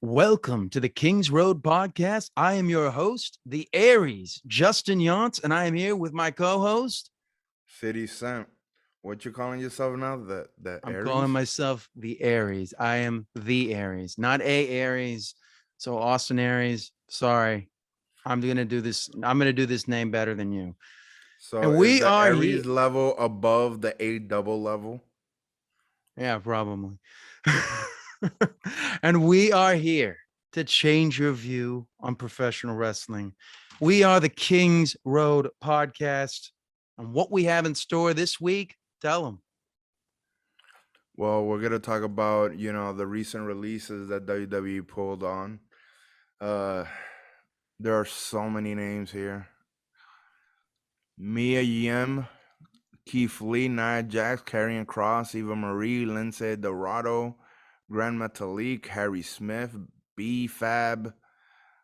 Welcome to the Kings Road podcast. I am your host, the Aries, Justin Younts, and I am here with my co-host. CDCent. What you calling yourself now? The I'm calling Aries? myself the Aries. I am the Aries, not a Aries. So Austin Aries, sorry. I'm gonna do this. I'm gonna do this name better than you. So And is we the are here. Aries level above the A double level? Yeah, probably. And we are here to change your view on professional wrestling. We are the Kings Road podcast. And what we have in store this week, tell them. Well, we're gonna talk about the recent releases that WWE pulled on. Uh, there are so many names here: Mia Yim, Keith Lee, Nia Jax, Karrion Kross, Eva Marie, Lindsay Dorado, Grand Metalik, Harry Smith, B Fab,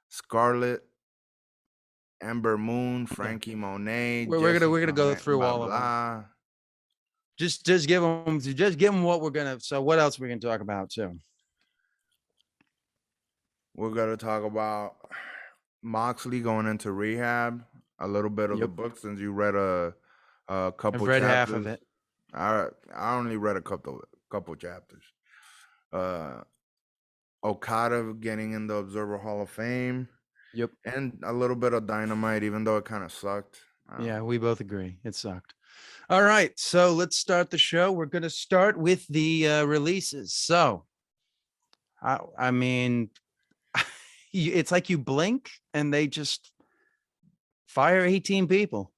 Scarlett, Ember Moon, Yeah, Frankie Monet, we're gonna go Jessica, through blah all of them. blah. Just give them what we're gonna. So what else we can talk about too? We're gonna talk about Moxley going into rehab. A little bit of the Yep, book since you read a I've couple read half of chapters. it. I only read a couple chapters. Uh, Okada getting in the Observer Hall of Fame, Yep. and a little bit of Dynamite, even though it kind of sucked. Yeah, we both agree. It sucked. All right, so let's start the show. We're going to start with the releases. So, I mean, it's like you blink and they just fire 18 people.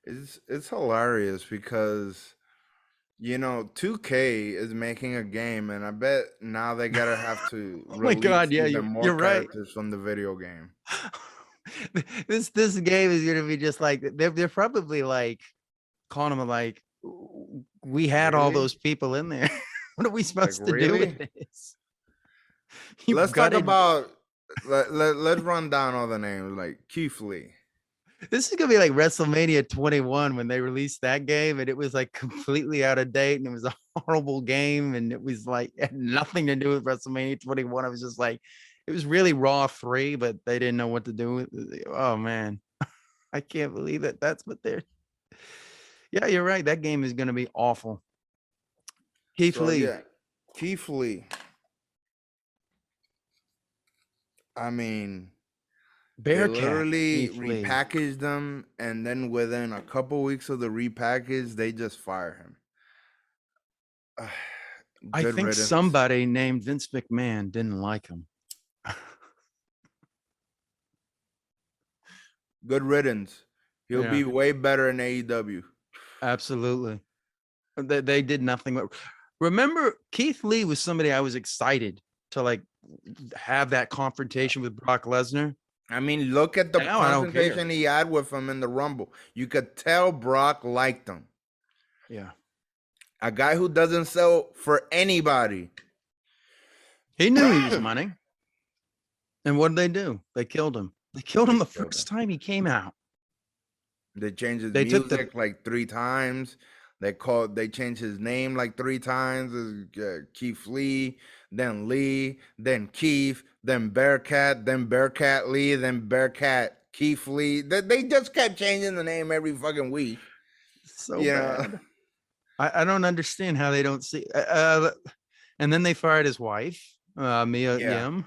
It's hilarious because 2K is making a game, and I bet now they gotta have to Oh my God, release yeah, even more you're right. characters from the video game. This game is going to be just like they're probably like calling them like we had all Really? those people in there. What are we Like, supposed to do with really? this? You Let's talk gutted. about let's run down all the names like Keith Lee. This is gonna be like WrestleMania 21 when they released that game, and it was like completely out of date, and it was a horrible game, and it was like it had nothing to do with WrestleMania 21. I was just like, it was really Raw 3, but they didn't know what to do with it. Oh man, I can't believe it. That's what they're. Yeah, you're right. That game is gonna be awful. Keith So Lee, yeah, Keith Lee. I mean, they Bearcat, literally Keith Lee. repackaged them, and then within a couple weeks of the repackage, they just fire him. I Good think riddance. somebody named Vince McMahon didn't like him. Good riddance. He'll Yeah, be way better in AEW. absolutely. They did nothing. Remember, Keith Lee was somebody I was excited to like have that confrontation with Brock Lesnar. I mean, look at the Now I don't care. confrontation he had with him in the Rumble. You could tell Brock liked him. Yeah. A guy who doesn't sell for anybody. He knew he was money. And what did they do? They killed him. They killed him They the killed him. first time he came out. They changed his They took the music like 3 times. They changed his name like 3 times. Keith Lee, then Keith, then Bearcat Lee, then Bearcat Keith Lee. They just kept changing the name every fucking week. so You know. bad. I don't understand how they don't see and then they fired his wife, Mia Yeah. Yim.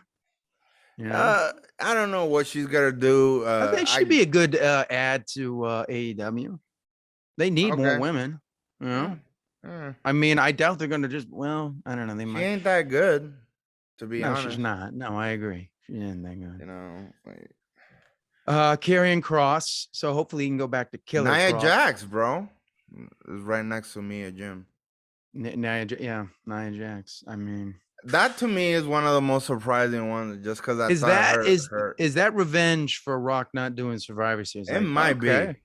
You know, I don't know what she's gonna do. I think she'd be a good add to AEW. They need more Okay. women. You know, Mm, mm. I mean, I doubt they're going to just. Well, I don't know. They She might. ain't that good, to be No, she's honest. not. No, I agree. She isn't that good. Like Karrion Cross. So hopefully he can go back to Killer Nia Cross. Jax, bro, is right next to me at gym. Nia Jax. I mean, That to me is one of the most surprising ones, just because I is thought that her. is that revenge for Rock not doing Survivor Series? It Like, might be. okay,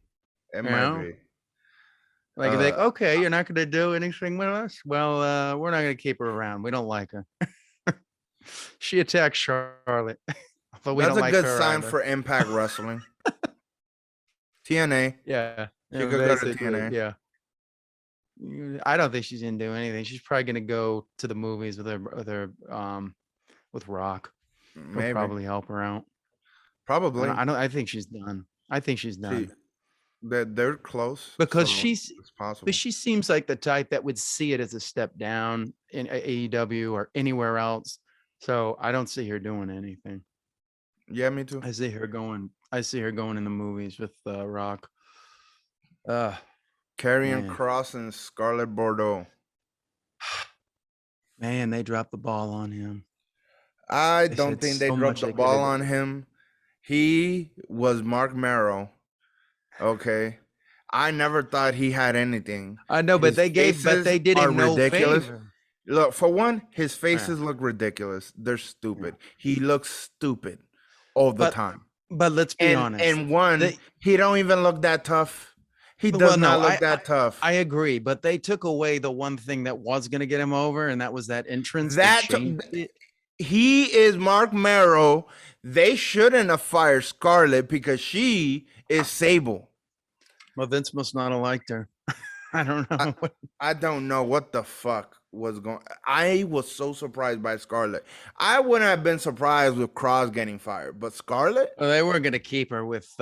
It you might know, be. like, okay, you're not going to do anything with us. Well, we're not going to keep her around. We don't like her. She attacked Charlotte, but we That's don't a like good her sign either. for Impact Wrestling. TNA. Yeah, She could go to basically, TNA. yeah. I don't think she's gonna do anything. She's probably gonna go to the movies with her with Rock. He'll Maybe. probably help her out. Probably. I don't. I think she's done. I think she's She done they're close, because so it's but possible. she seems like the type that would see it as a step down in AEW or anywhere else. So I don't see her doing anything. Yeah, me too. I see her going. I see her going in the movies with Rock. Uh Karrion man, Cross and Scarlett Bordeaux. man, they dropped the ball on him. I They don't said think they so dropped much the they could ball have on did. him. He was Mark Marrow. Okay. I never thought he had anything. I know, but His but faces they did are him no ridiculous. favor. Look, for one, his Yeah, faces look ridiculous. They're yeah. stupid. He looks stupid all the But time. let's be honest. And one, They he don't even look that tough. He does well, no, not look that I tough. agree, but they took away the one thing that was going to get him over, and that was that entrance. They That changed it. he is Mark Marrow. They shouldn't have fired Scarlett because she is Sable. Well, Vince must not have liked her. I don't I, know. I don't know what the fuck was going. I was so surprised by Scarlett. I wouldn't have been surprised with Cross getting fired, but Scarlett, Well, they weren't going to keep her with.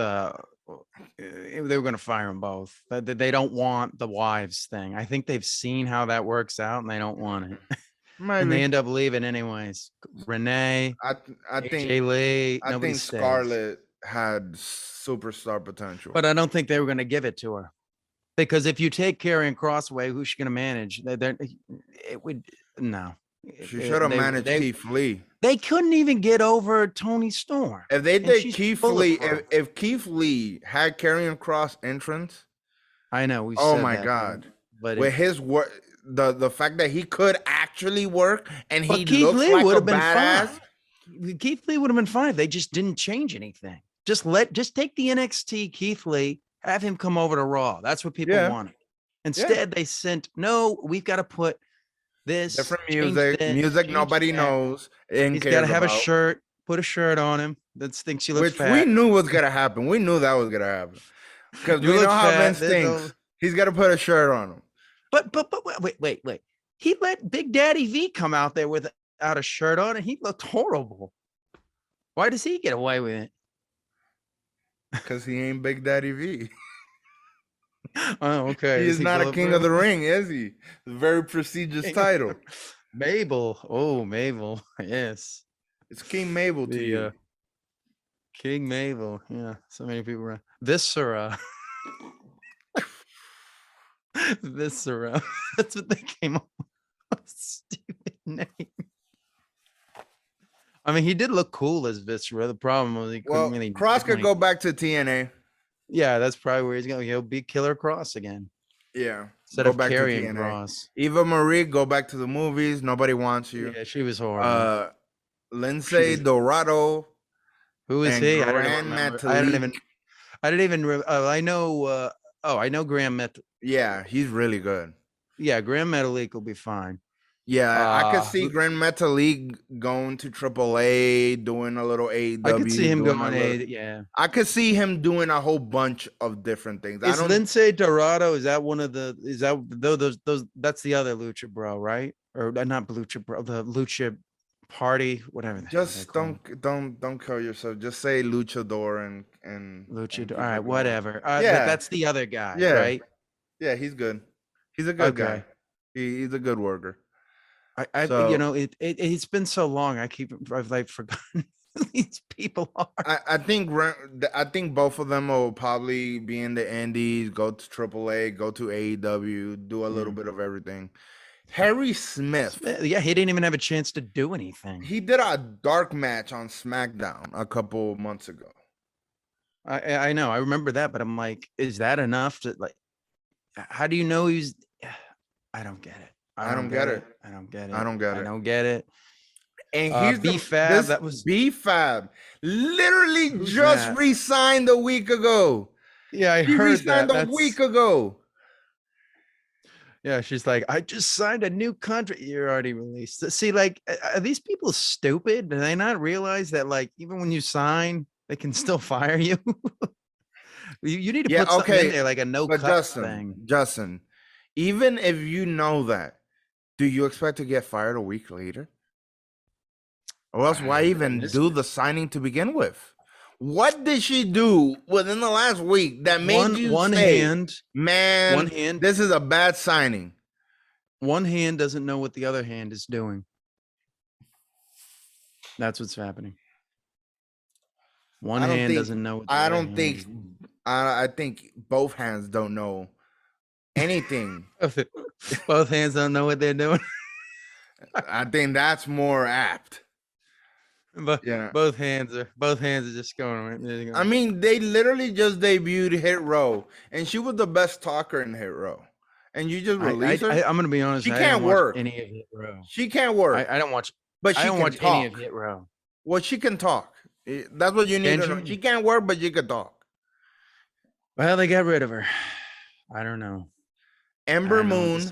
They were going to fire them both. They don't want the wives thing. I think they've seen how that works out, and they don't want it. And they maybe. end up leaving anyways. Renee, I I think AJ Lee, I nobody think stays. Scarlett had superstar potential. But I don't think they were going to give it to her because if you take Carrie and Crossway, who's she going to manage? It would no. She should have managed Keith Lee. They couldn't even get over Tony Storm, If they and did she's Keith Lee, bulletproof. if Keith Lee had Karrion Cross entrance, I know we oh said my that, god, but with his work, the fact that he could actually work and he Keith looks Lee like would a have been fine. badass. Keith Lee would have been fine if they just didn't change anything. Just take the NXT Keith Lee, have him come over to Raw. That's what people Yeah, wanted. yeah. Instead, they sent no. We've got to put this Different change this music change nobody that. knows and He's got to cares have a about. shirt. Put a shirt on him that thinks you look Which we fat. knew was gonna happen. We knew that was gonna happen because You we know look how fat. Vince thinks. He's got to put a shirt on him. But wait. He let Big Daddy V come out there without a shirt on, and he looked horrible. Why does he get away with it? Because he ain't Big Daddy V. Oh, okay. He is not a king of the ring, is he? A very prestigious title. Mabel. Oh, Mabel. Yes. It's King Mabel to you. King Mabel. Yeah. So many people around. Viscera. Viscera. That's what they came up with. Stupid name. I mean, he did look cool as Viscera. The problem was he couldn't really. Cross could go back to TNA. Yeah, that's probably where he's going. He'll be Killer Cross again. Yeah. Instead go of back carrying to TNA. Cross. Eva Marie, go back to the movies. Nobody wants you. Yeah, she was horrible. Lindsay Dorado. Who is he? I don't remember. I didn't even. I know. I know Graham Met. Yeah, he's really good. Yeah, Grand Metalik will be fine. Yeah, I could see Grand Metalik going to AAA, doing a little AEW. I could see him going yeah. I could see him doing a whole bunch of different things. Is Lindsay Dorado? Is that one of the? Is that those? That's the other Lucha Bro, right? Or not Lucha Bro, the Lucha Party, whatever. Just don't kill yourself. Just say Luchador and Luchador. All right, whatever. Yeah, that's the other guy, yeah. Right? Yeah, he's good. He's a good guy. He's a good worker. It's been so long. I've like forgotten who these people are. I think both of them will probably be in the Indies, go to AAA, go to AEW, do a little bit of everything. Harry Smith. Yeah, he didn't even have a chance to do anything. He did a dark match on SmackDown a couple months ago. I know. I remember that, but I'm like, is that enough to like? How do you know he's? I don't get it. I don't get it. I don't get it. I don't get it. I don't get it. And he's B-Fab. That was B-Fab. Literally just re-signed a week ago. Yeah, I heard that. A week ago. Yeah, she's like, I just signed a new contract. You're already released. See, like, are these people stupid? Do they not realize that, like, even when you sign, they can still fire you? You need to put something in there, like a no-cut thing. Justin, even if you know that, do you expect to get fired a week later? Or else why even do the signing to begin with? What did she do within the last week that made you one say, hand, man, this is a bad signing? One hand doesn't know what the other hand is doing. That's what's happening. One hand doesn't know what the other hand is doing. I think both hands don't know anything. Both hands don't know what they're doing. I think that's more apt. But yeah, both hands are just going. I mean, they literally just debuted Hit Row, and she was the best talker in Hit Row. And you just release her. I'm gonna be honest. She can't work any of Hit Row. She can't work. I don't watch. But she can talk. Any of Hit Row. Well, she can talk. That's what you need to know. She can't work, but she can talk. Well, they got rid of her. I don't know. Ember Moon.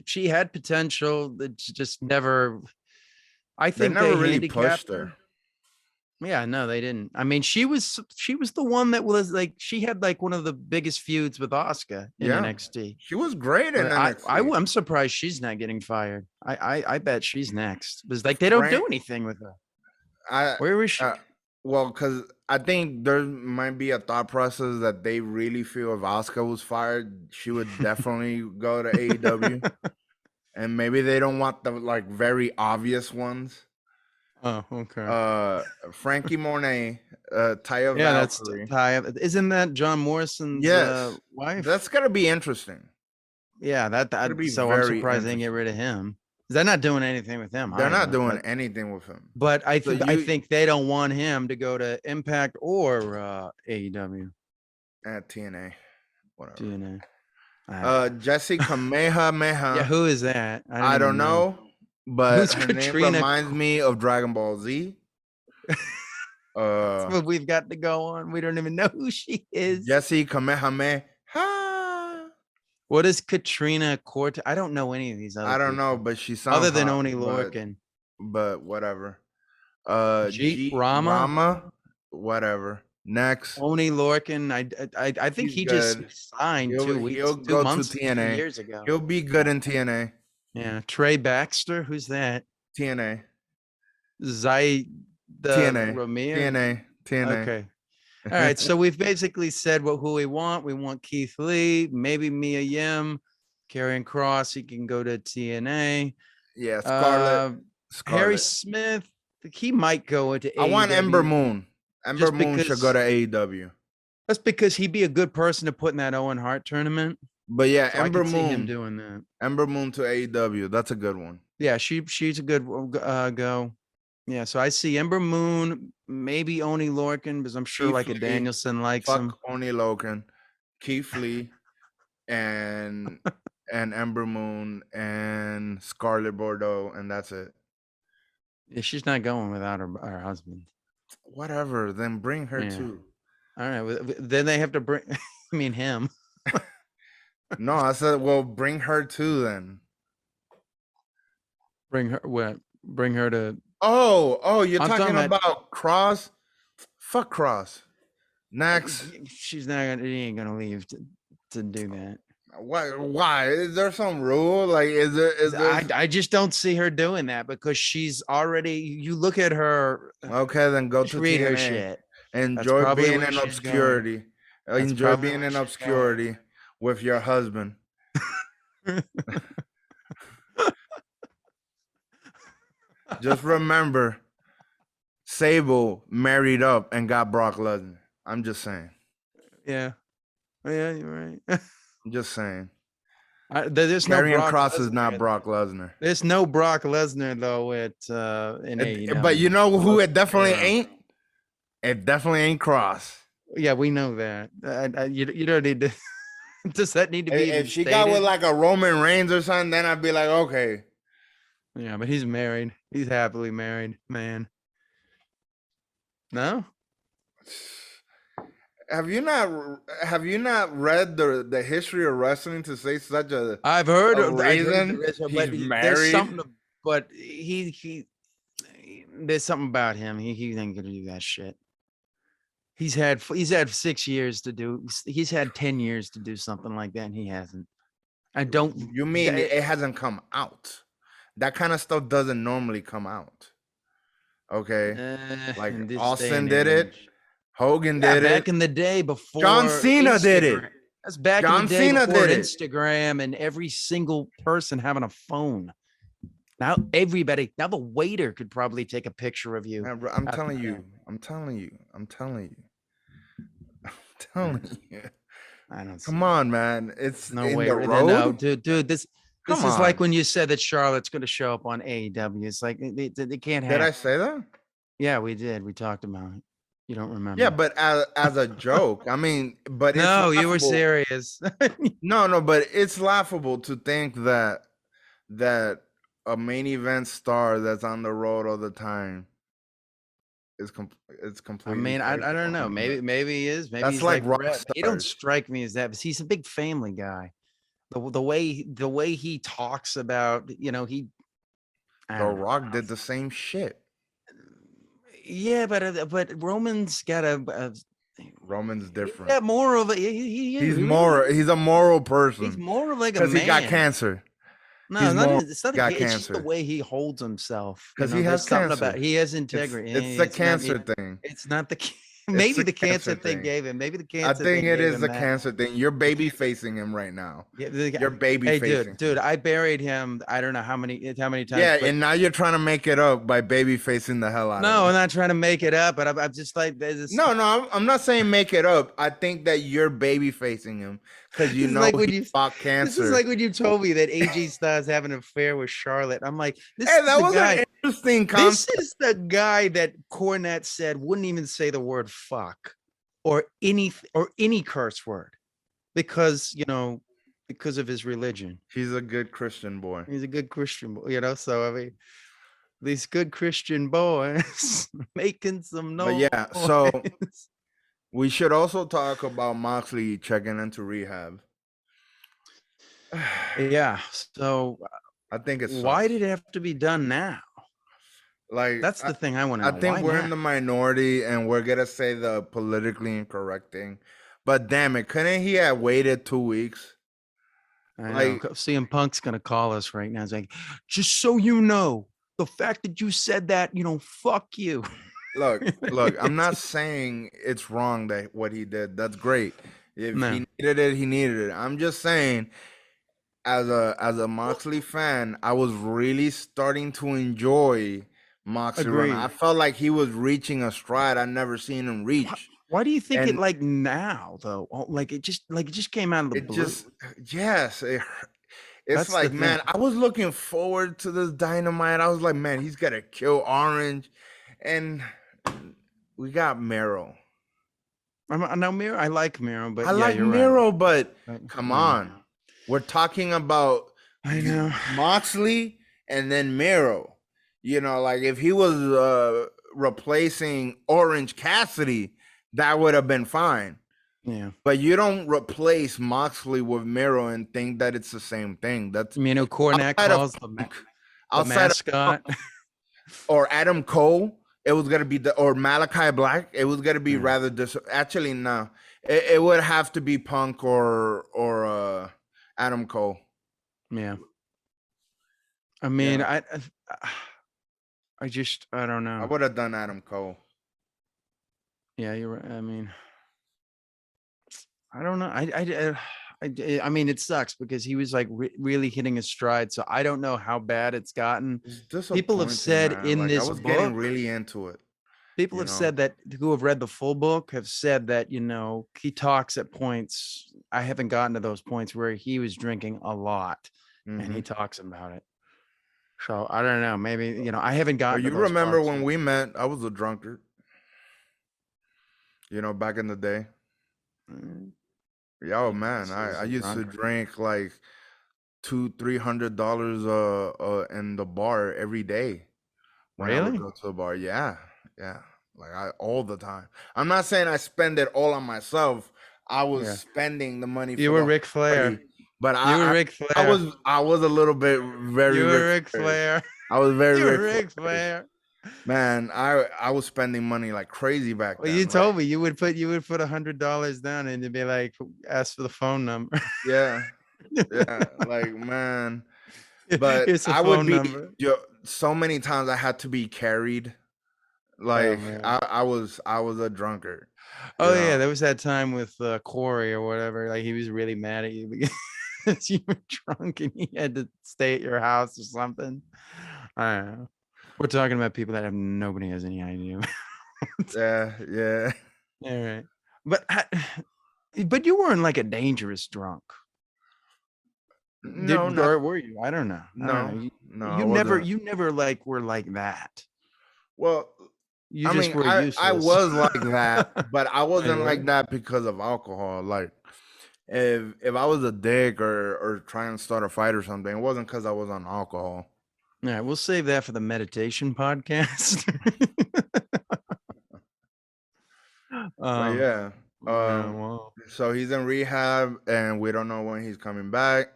She had potential. That just never. I think they never really pushed her. Yeah, no, they didn't. I mean, she was the one that was like, she had like one of the biggest feuds with Asuka in NXT. She was great in NXT. I'm surprised she's not getting fired. I bet she's next. Because like they don't do anything with her. Where is she? Well, because I think there might be a thought process that they really feel if Asuka was fired, she would definitely go to AEW. And maybe they don't want the like very obvious ones. Oh, okay. Frankie Monet, Taya Valkyrie. That's Taya. Isn't that John Morrison's wife? That's gonna be interesting. Yeah, so I'm surprised they didn't get rid of him. They're not doing anything with him. They're not doing anything with him. But I think they don't want him to go to Impact or AEW. At TNA, whatever. TNA. Jesse Kamehameha. Yeah, who is that? I don't know. But her name reminds me of Dragon Ball Z. That's what we've got to go on. We don't even know who she is. Jesse Kamehameha. What is Katrina Cortez? I don't know any of these other. I don't know, but she sounds other than Oni Lorcan. But whatever. G Rama. Whatever. Next. Oni Lorcan. I think he just signed 2 weeks. He'll go to TNA 2 years ago. He'll be good in TNA. Yeah, Trey Baxter. Who's that? TNA. TNA. TNA. Okay. All right. So we've basically said who we want. We want Keith Lee, maybe Mia Yim, Karrion Kross. He can go to TNA. Yeah, Scarlett. Harry Smith. He might go into AEW. I want Ember Moon. Ember Moon should go to AEW. That's because he'd be a good person to put in that Owen Hart tournament. But yeah, so Ember I can Moon see him doing that. Ember Moon to AEW. That's a good one. Yeah, she's a good go. Yeah, so I see Ember Moon, maybe Oni Lorcan, because I'm sure like a Danielson likes him. Oni Lorcan, Keith Lee, and Ember Moon and Scarlett Bordeaux, and that's it. Yeah, she's not going without her husband. Whatever, then bring her too. All right, then they have to bring. I mean him. No, I said, well, bring her too then. Bring her what? Bring her to. Oh, you're talking about Cross? Fuck Cross. Next. She ain't gonna leave to do that. Why? Is there some rule? Like, is there? I just don't see her doing that because she's already. You look at her. Okay, then go to read TNA. Her shit. Enjoy being in obscurity. Enjoy being in obscurity with your husband. Just remember, Sable married up and got Brock Lesnar. I'm just saying. Yeah, you're right. I'm just saying. There's Karrion Kross is not Brock Lesnar. There's no Brock Lesnar though in AEW. But you know who it definitely ain't? It definitely ain't Kross. Yeah, we know that. You don't need to. Does that need to be? If she got with like a Roman Reigns or something, then I'd be like, okay. Yeah, but he's married. He's happily married, man. No. Have you not read the history of wrestling to say such a? I've heard of reason he's married. There's something, but he there's something about him. He ain't gonna do that shit. He's had 6 years to do. He's had 10 years to do something like that, and he hasn't. I don't. You mean it hasn't come out? That kind of stuff doesn't normally come out. Okay, like In this day Austin and did it, age. Hogan Yeah, did it, back in the day John before Cena did it. Instagram. That's back in the John day Cena before did it. Instagram and every single person having a phone. Now everybody, now the waiter could probably take a picture of you. Man, bro, I'm at the telling thing. you, I'm telling you, I'm telling you, I'm telling you. I don't see Come it. on, man. It's No in way. the No, road. dude. This Come is like on. when you said that Charlotte's going to show up on AEW. It's like they can't Did I happen. say that? Yeah, we did. We talked about it. You don't Yeah, remember? but as a joke. I mean, but it's No, you were laughable. serious. No, but it's laughable to think that a main event star that's on the road all the time it's I completely mean, I crazy. don't I know. mean, Maybe he is. Maybe that's he's like like rock Brett. He don't stars. strike me as that, but he's a big family guy. The way he talks about, I The don't know. Rock did the same shit. Yeah, but Roman's got Roman's he's different. got more of a he really He's a moral he's person more of like a because he got man. cancer. No, He's not more even, it's not got it's just the cancer way he holds himself. because he has There's something about cancer. he has It's integrity. it's the It's not cancer thing. it's not the It's maybe the the cancer cancer thing thing. gave him. Maybe the I cancer think thing it gave is him the that. cancer thing. You're The baby facing him right now. Yeah, You're baby hey, facing dude, him. I buried him. I don't know how many times, Yeah, but and now you're trying to make it up by baby facing the hell out of no, him. I'm not trying to make it up. But I'm just like this. No, I'm not saying make it up. I think that you're baby facing him because you This is know like when he you. fought This is cancer. like when you told me that AJ Styles having an affair with Charlotte. I'm like, this Hey, is that the was an guy. interesting This concept. is the guy that Cornette said wouldn't even say the word fuck or any curse word because because of his religion. He's a good Christian boy. He's a good Christian, so I mean, these good Christian boys making some But noise. yeah, so we should also talk about Moxley checking into rehab. Yeah. So I think it why sucks. did it have to be done now? Like That's the thing I want to I know. think Why we're now? in the minority and we're gonna say the politically incorrect thing. But damn it, couldn't he have waited 2 weeks? I know. Like, CM Punk's gonna call us right now. It's like, just so you know, the fact that you said that, fuck you. look, I'm not saying it's wrong that what he did. That's great. If No, he needed it, he needed it. I'm just saying, as a Moxley fan, I was really starting to enjoy Moxley run. I agreed. felt like he was reaching a stride I'd never seen him reach. Why do you think it And like now though? Like it just came out of the it blue. just yes, it's That's the like, thing. man, I was looking forward to this Dynamite. I was like, man, he's gonna kill Orange. And we got Mero. Now Miro, I like Miro, I but yeah, like you're right. Miro, but come Yeah, on. We're talking about I know. Moxley and then Miro. Like if he was replacing Orange Cassidy, that would have been fine. Yeah. But you don't replace Moxley with Miro and think that it's the same thing. That's Cornette outside of calls the outside of mascot. or Adam Cole. It was gonna be or Malachi Black. It was gonna be Yeah. rather actually no. It would have to be Punk or Adam Cole. Yeah. I mean, Yeah. I don't I know. would have done Adam Cole. Yeah, you're right. I mean, I don't know. I mean, it sucks because he was like really hitting his stride. So I don't know how bad it's gotten. It's People have disappointing, said man. in Like I this was getting book, really into it. people have said that who have read the full book have said that, he talks at points. I haven't gotten to those points where he was drinking a lot and he talks about it. So I don't know. Maybe, I haven't But gotten to you those remember parts when yet. we met? I was a drunkard. Back in the day. Mm, Yeah, oh you man, was I a used to drunkard. drink like $200-300 in the bar every day when I would Really? go to the bar. Yeah, yeah, like all the time. I'm not saying I spend it all on myself. I was Yeah. spending the money You for were the Ric Flair. party, but You were Ric I Flair. was I was a little bit very You were Ric Ric Flairish. Flair. I was very You were Ric Ric Flairish. Flair. Man, I was spending money like crazy back Well, you then. Like, told me you would put $100 down and you'd be like, ask for the phone number. yeah, yeah, like man. But Here's a I would phone be number. so many times I had to be carried. Oh Like man. I was a drunkard, you Oh yeah, know. there was that time with Corey or whatever. Like he was really mad at you because you were drunk and he had to stay at your house or something. I don't know. We're talking about people that have nobody has any idea. Yeah, yeah. All right, but but you weren't like a dangerous drunk, No, not or were you? I don't know. I don't know. no, no. I You wasn't. never like were like that. Well, You I just mean, were I useless. was like that, but I Oh, you wasn't like were? that because of alcohol. Like if I was a dick or trying to start a fight or something, it wasn't because I was on alcohol. All right, we'll save that for the meditation podcast. But um, yeah, yeah, well, so he's in rehab, and we don't know when he's coming back.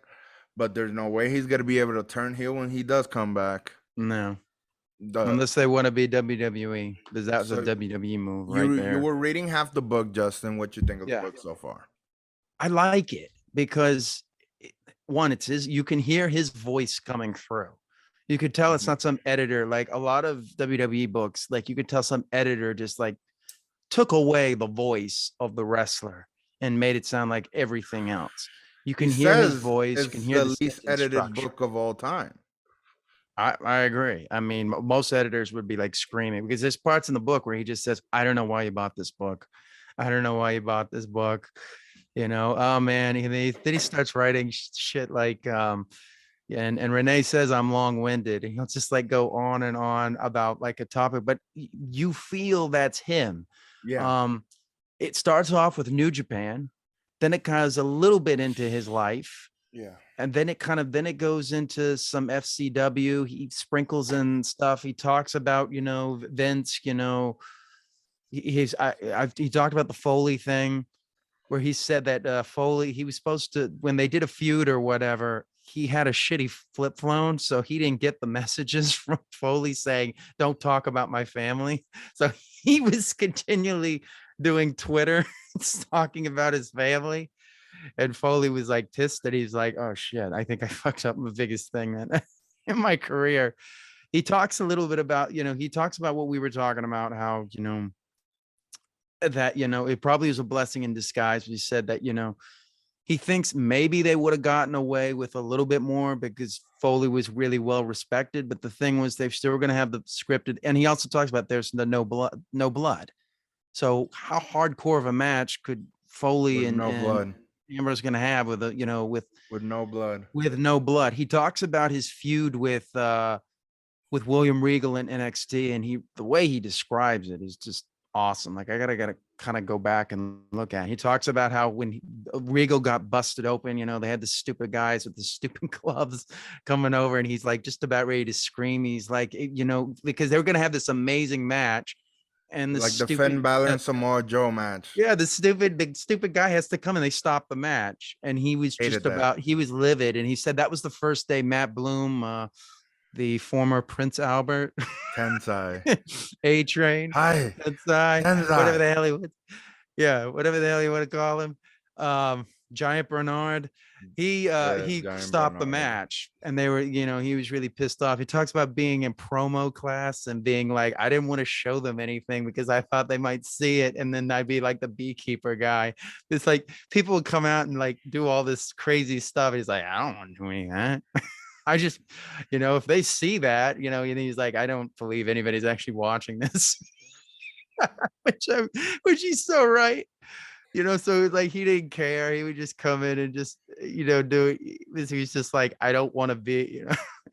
But there's no way he's gonna be able to turn heel when he does come back. no, The unless they want to be WWE, because that was a so WWE move right you there. were reading half the book, Justin. What you think of the Yeah, book so far? I like it because one, it's his. You can hear his voice coming through. You could tell it's Mhm. not some editor like a lot of WWE books. Like you could tell some editor just like took away the voice of the wrestler and made it sound like everything else. You He can hear his says voice, you can it's hear the the least sentence edited structure. book of all time. I agree. I mean, most editors would be like screaming because there's parts in the book where he just says, I don't know why you bought this book. I don't know why you bought this book. You know, oh man. Then he starts writing shit like, and Renee says I'm long-winded, and he'll just like go on and on about like a topic, but you feel that's him. Yeah, Um, it starts off with New Japan, then it goes a little bit into his life, yeah. and then it goes into some FCW. He sprinkles in stuff. He talks about Vince. He talked about the Foley thing where he said that Foley, he was supposed to, when they did a feud or whatever, he had a shitty flip phone, so he didn't get the messages from Foley saying, "Don't talk about my family." So he was continually doing Twitter, talking about his family. And Foley was like pissed that he's like, "Oh shit, I think I fucked up the biggest thing that in my career." He talks a little bit about, he talks about what we were talking about, how, that, it probably was a blessing in disguise. He said that, he thinks maybe they would have gotten away with a little bit more because Foley was really well respected. But the thing was, they still were going to have the scripted. And he also talks about there's the no blood, no blood. So how hardcore of a match could Foley With and no blood. Amber's going to have with With no blood. with no blood? He talks about his feud with William Regal in NXT, and the way he describes it is just awesome. Like I gotta kind of go back and look at it. He talks about how when Regal got busted open, they had the stupid guys with the stupid gloves coming over, and he's like just about ready to scream. He's like, because they were gonna have this amazing match, and the Like the Finn stupid Balor and Samoa Joe match. yeah, the stupid guy has to come, and they stop the match. And Hated that. he was livid. And he said that was the first day Matt Bloom, the former Prince Albert, Tensai. A Train, Hi. Tensai, whatever Tensai. the hell he would, yeah, whatever the hell you want to call him. Giant Bernard. Yes, He Giant stopped the Bernard. match, and they were, he was really pissed off. He talks about being in promo class and being like, I didn't want to show them anything because I thought they might see it, and then I'd be like the beekeeper guy. It's like people would come out and like do all this crazy stuff. He's like, I don't want to do any of that. I just, if they see that, and he's like, I don't believe anybody's actually watching this, which which he's so right. So it's like he didn't care. He would just come in and just, do it. He's just like, I don't want to be,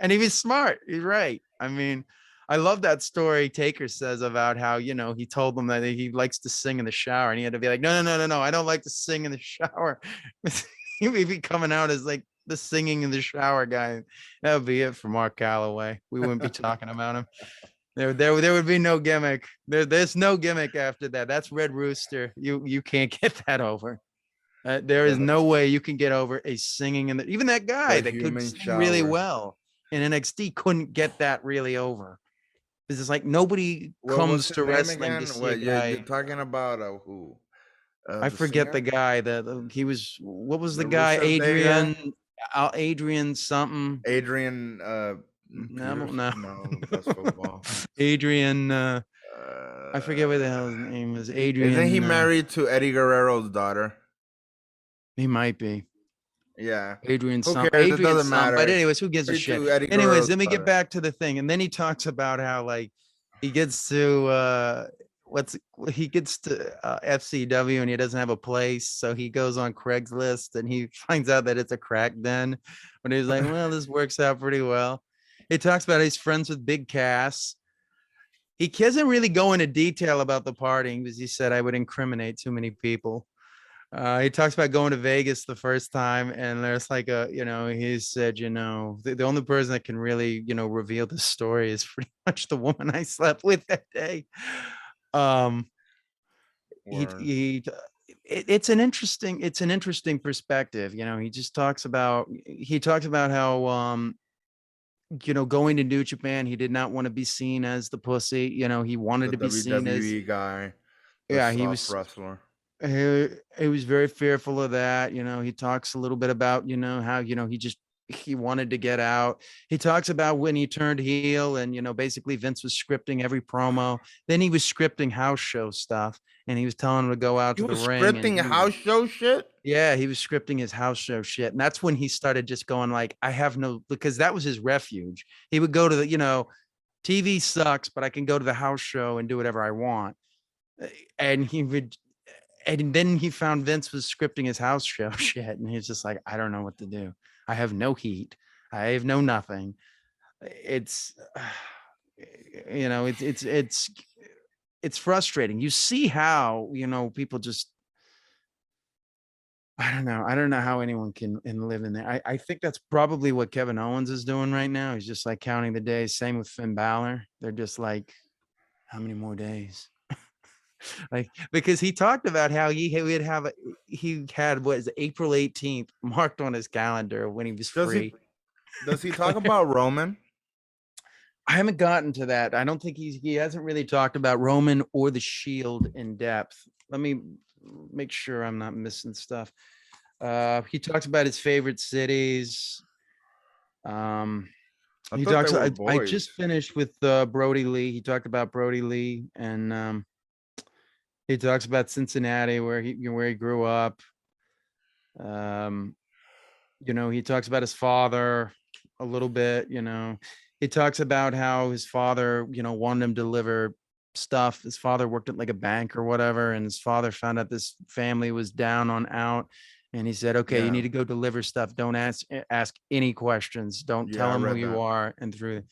and he was smart. He's right. I mean, I love that story Taker says about how, he told them that he likes to sing in the shower, and he had to be like, no, no, no, no, no, I don't like to sing in the shower. He would be coming out as like the singing in the shower guy. That would be it for Mark Calloway. We wouldn't be talking about him. There would be no gimmick. There's no gimmick after that. That's Red Rooster. You can't get that over. There is The no way you can get over a singing in even that guy the that could human sing really shower. well in NXT couldn't get that really over. It's just like nobody What was comes his to name wrestling to again? see a What you're guy. talking about? Who? I The forget the singer, guy that he was. What was the the guy? Rusev Day guy. Adrian something. Adrian No, Peterson. no. No, that's football. Adrian. I forget what the hell his Uh, name is. isn't he Adrian. married to Eddie Guerrero's daughter? He might be. Yeah. Adrian Who some. cares? It Adrian doesn't some. But matter. anyways, who gives a Married shit? to Eddie Anyways, Guerrero's let me get daughter. back to the thing. And then he talks about how like he gets to he gets to FCW and he doesn't have a place. So he goes on Craigslist and he finds out that it's a crack den. But he's like, well, this works out pretty well. He talks about he's friends with Big Cass. He doesn't really go into detail about the partying because he said I would incriminate too many people. He talks about going to Vegas the first time, and there's like he said, the only person that can really, reveal the story is pretty much the woman I slept with that day. Um, Word. it's an interesting perspective. He talks about how, going to New Japan, he did not want to be seen as the pussy. He wanted The to be seen as, WWE guy, the yeah, soft wrestler. he was very fearful of that. He talks a little bit about, how, he wanted to get out. He talks about when he turned heel and, basically Vince was scripting every promo. Then he was scripting house show stuff and he was telling him to go out He to the was ring and scripting house show shit. yeah, he was scripting his house show shit. And that's when he started just going like, I have no, because that was his refuge. He would go to the, TV sucks, but I can go to the house show and do whatever I want. And he would, and then he found Vince was scripting his house show shit. And he's just like, I don't know what to do. I have no heat. I have no nothing. It's, it's frustrating. You see how, people just, I don't know. I don't know how anyone can live in there. I think that's probably what Kevin Owens is doing right now. He's just like counting the days. Same with Finn Balor. They're just like, how many more days? Like, because he talked about how he had what is April 18th marked on his calendar when he was Does he free. does he talk about Roman? I haven't gotten to that. I don't think he hasn't really talked about Roman or the Shield in depth. Let me make sure I'm not missing stuff. He talks about his favorite cities. Um, I he thought they talks. were I boys. just finished with Brody Lee. He talked about Brody Lee, and he talks about Cincinnati, where he grew up. Um, he talks about his father a little bit. He talks about how his father, wanted him to deliver stuff. His father worked at like a bank or whatever, and his father found out this family was down on out. And he said, okay, you Yeah. need to go deliver stuff. Don't ask any questions. Don't Yeah, tell I them who read you that. are. And through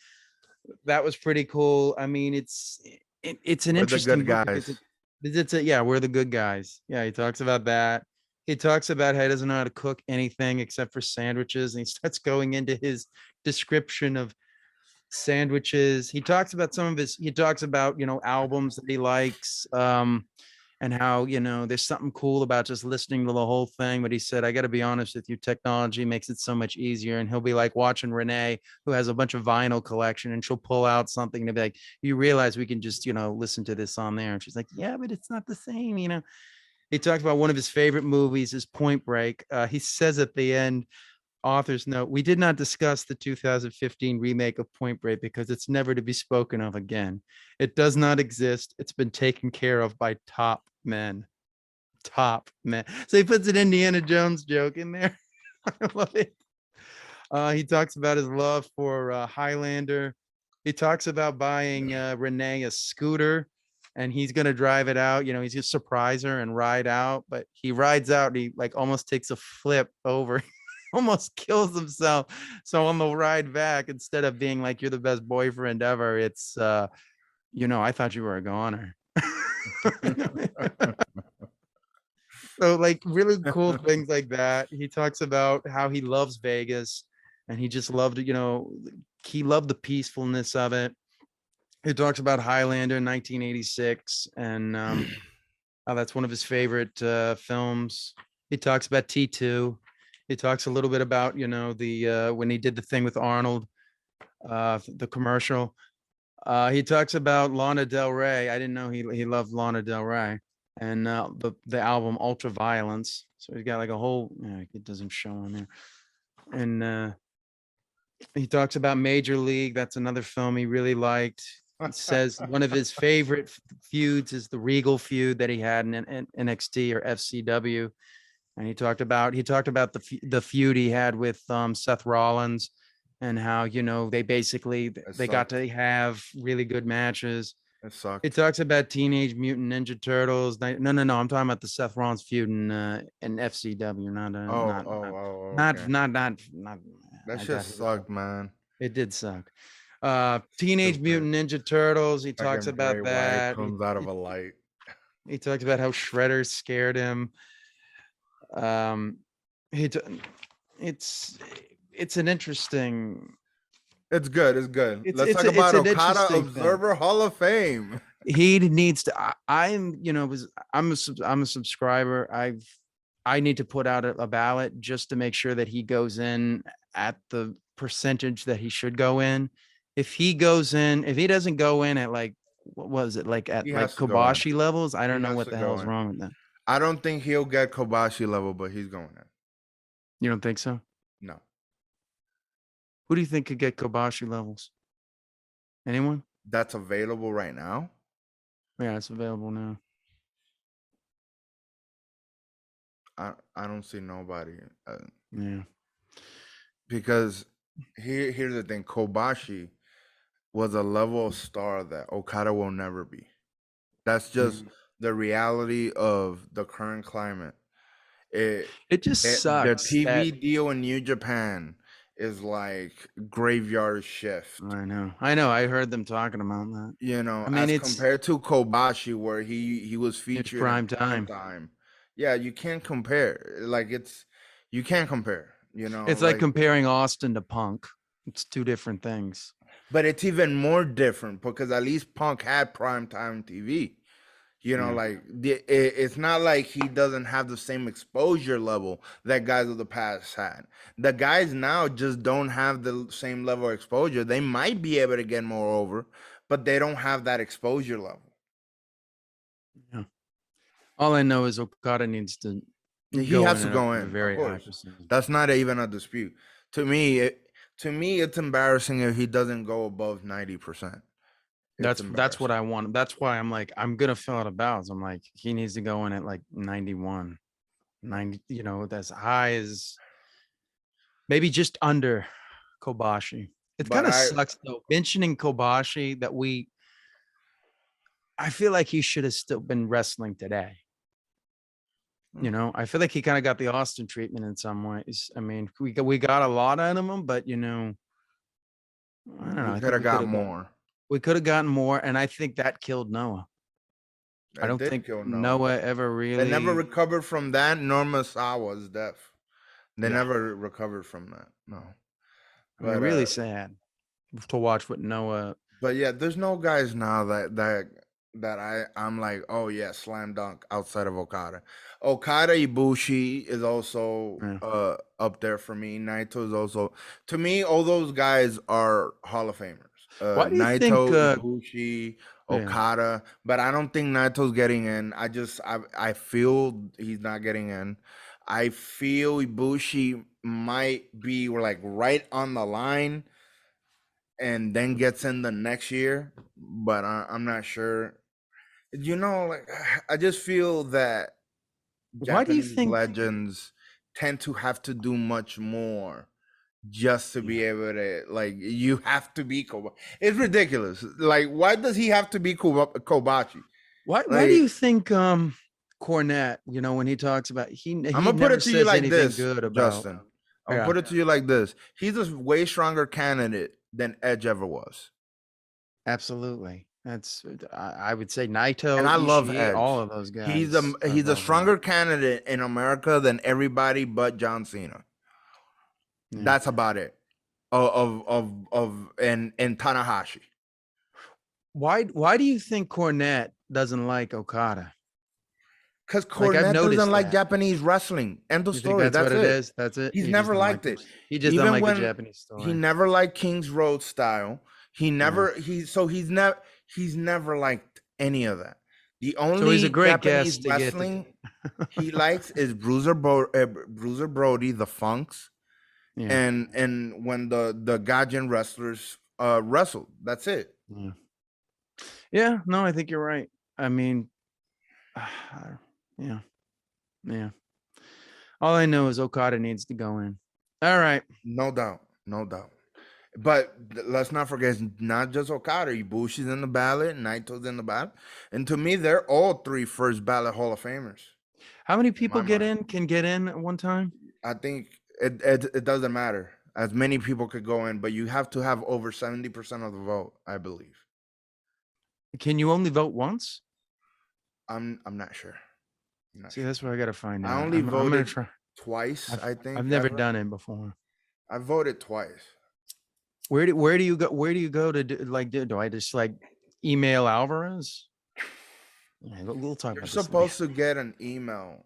that was pretty cool. I mean, it's an We're the interesting good book because guys. yeah, we're the good guys. Yeah, he talks about that. He talks about how he doesn't know how to cook anything except for sandwiches, and he starts going into his description of sandwiches. He talks about he talks about, albums that he likes, and how, there's something cool about just listening to the whole thing. But he said, I got to be honest with you, technology makes it so much easier. And he'll be like watching Renee, who has a bunch of vinyl collection, and she'll pull out something to be like, you realize we can just, listen to this on there. And she's like, yeah, but it's not the same. He talked about one of his favorite movies is Point Break. He says at the end, author's note, we did not discuss the 2015 remake of Point Break because it's never to be spoken of again. It does not exist. It's been taken care of by top men. Top men. So he puts an Indiana Jones joke in there. I love it. He talks about his love for Highlander. He talks about buying Renee a scooter and he's going to drive it out. He's going to surprise her and ride out, but he rides out and he like almost takes a flip over, almost kills himself. So on the ride back, instead of being like, you're the best boyfriend ever, it's, I thought you were a goner. So like really cool things like that. He talks about how he loves Vegas and he just loved, he loved the peacefulness of it. He talks about Highlander in 1986 and how that's one of his favorite films. He talks about T2. He talks a little bit about, the when he did the thing with Arnold, the commercial. He talks about Lana Del Rey. I didn't know he loved Lana Del Rey and the album Ultra Violence. So he's got like a whole, it doesn't show on there. and he talks about Major League. That's another film he really liked. He says one of his favorite feuds is the Regal feud that he had in NXT or FCW, and he talked about the feud he had with Seth Rollins, and how they basically It they got sucked. to have really good matches. It He sucked. talks about Teenage Mutant Ninja Turtles. No. I'm talking about the Seth Rollins feud in FCW, Oh, oh, oh, okay. not. That I shit got sucked, man. it did suck. Teenage Stupid. Mutant Ninja Turtles. He talks Fucking Bray about Wyatt that. comes out of a light. He talks about how Shredder scared him. Um, he t- it's it's an interesting It's good. It's good. it's Let's it's talk a, it's about an Okada interesting thing. Observer Hall of Fame. He needs to. I'm a subscriber. I need to put out a ballot just to make sure that he goes in at the percentage that he should go in. If he doesn't go in at like, what was it, like at He like has to go in. Kobashi levels, I He don't know has what to the hell go is in. wrong with that. I don't think he'll get Kobashi level, but he's going in. You don't think so? No. Who do you think could get Kobashi levels? Anyone? That's available right now. Yeah, it's available now. I don't see nobody. Yeah. Because here's the thing. Kobashi was a level of star that Okada will never be. That's just Mm. the reality of the current climate. It, It just the sucks that TV deal in New Japan is like graveyard shift. I know. I heard them talking about that. You know, I mean, as it's compared to Kobashi, where he was it's featured in prime prime time. time. Yeah, you can't compare. Like you can't compare. You know, It's like like, comparing Austin to Punk. It's two different things. but it's even more different because at least Punk had prime time TV. You know, Yeah. like it's not like he doesn't have the same exposure level that guys of the past had. The guys now just don't have the same level of exposure. They might be able to get more over, but they don't have that exposure level. Yeah. All I know is Okada needs to He go has in to at go a in, of very high course. percentage. That's not even a dispute. To me, it's embarrassing if he doesn't go above 90%. It's That's what embarrassing. I want. That's why I'm like, I'm gonna fill out a balance. I'm like, he needs to go in at like 91, 90, as high as maybe just under Kobashi. It But kind of sucks though, mentioning Kobashi I feel like he should have still been wrestling today. I feel like he kind of got the Austin treatment in some ways. I mean, we got a lot out of him, but I don't know. we I could think have got more. we could have gotten more, and I think that killed Noah. I It don't did think kill Noah. Noah ever They never really. recovered from that, nor Masawa's death. They Yeah, never recovered from that. No. I mean, But really sad to watch what Noah. yeah, there's no guys now that I'm like, oh yeah, slam dunk outside of Okada. Okada Ibushi is also Yeah. up there for me. Naito is also, to me, all those guys are Hall of Famers. Why do you think? Naito, Ibushi, Yeah. Okada, but I don't think Naito's getting in. I feel he's not getting in. I feel Ibushi might be like right on the line and then gets in the next year, but I'm not sure. You know, like I just feel that Why do you Japanese think? legends tend to have to do much more just to Yeah. be able to, like, you have to be Kobashi. It's ridiculous. Like, why does he have to be Kobashi? Why do Like, you think? Cornette, when he talks about I'm he gonna put never it to you says like anything this, good about. Justin. I'm gonna Yeah, put it to you like this. He's a way stronger candidate than Edge ever was. absolutely. I would say And Naito, I love Ishii, all Edge. of those He's a guys are he's a above him. stronger candidate in America than everybody but John Cena. Yeah. That's about it. And Tanahashi. Why do you think Cornette doesn't like Okada? Because Like, I've Cornette doesn't noticed like that. Japanese wrestling. End of You think story. that's what That's it it. is? That's it. He's never liked it. He just don't Even like the when Japanese he story. never liked King's Road style. He Yeah. never he's never liked any of that. The So he's a only great Japanese guest to get to. wrestling he likes is Bruiser Brody, the Funks, Yeah. and when the Gaijin wrestlers wrestled. That's it. Yeah. Yeah. No, I think you're right. I mean, yeah. Yeah. All I know is Okada needs to go in. All right. No doubt, no doubt. But let's not forget, it's not just Okada. Ibushi's in the ballot, Naito's in the ballot, and to me, they're all three first ballot Hall of Famers How many in my people mind. can get in at one time? I think it doesn't matter. As many people could go in, but you have to have over 70% of the vote, I believe. Can you only vote once? I'm not sure. I'm not See, sure. that's what I got to find I out. only I'm gonna voted try. twice, I I've think, never ever. done it before. I voted twice. Where do you go? Where do you go to do, like do I just like email Alvarez? Yeah, we'll talk You're about this. supposed to get an email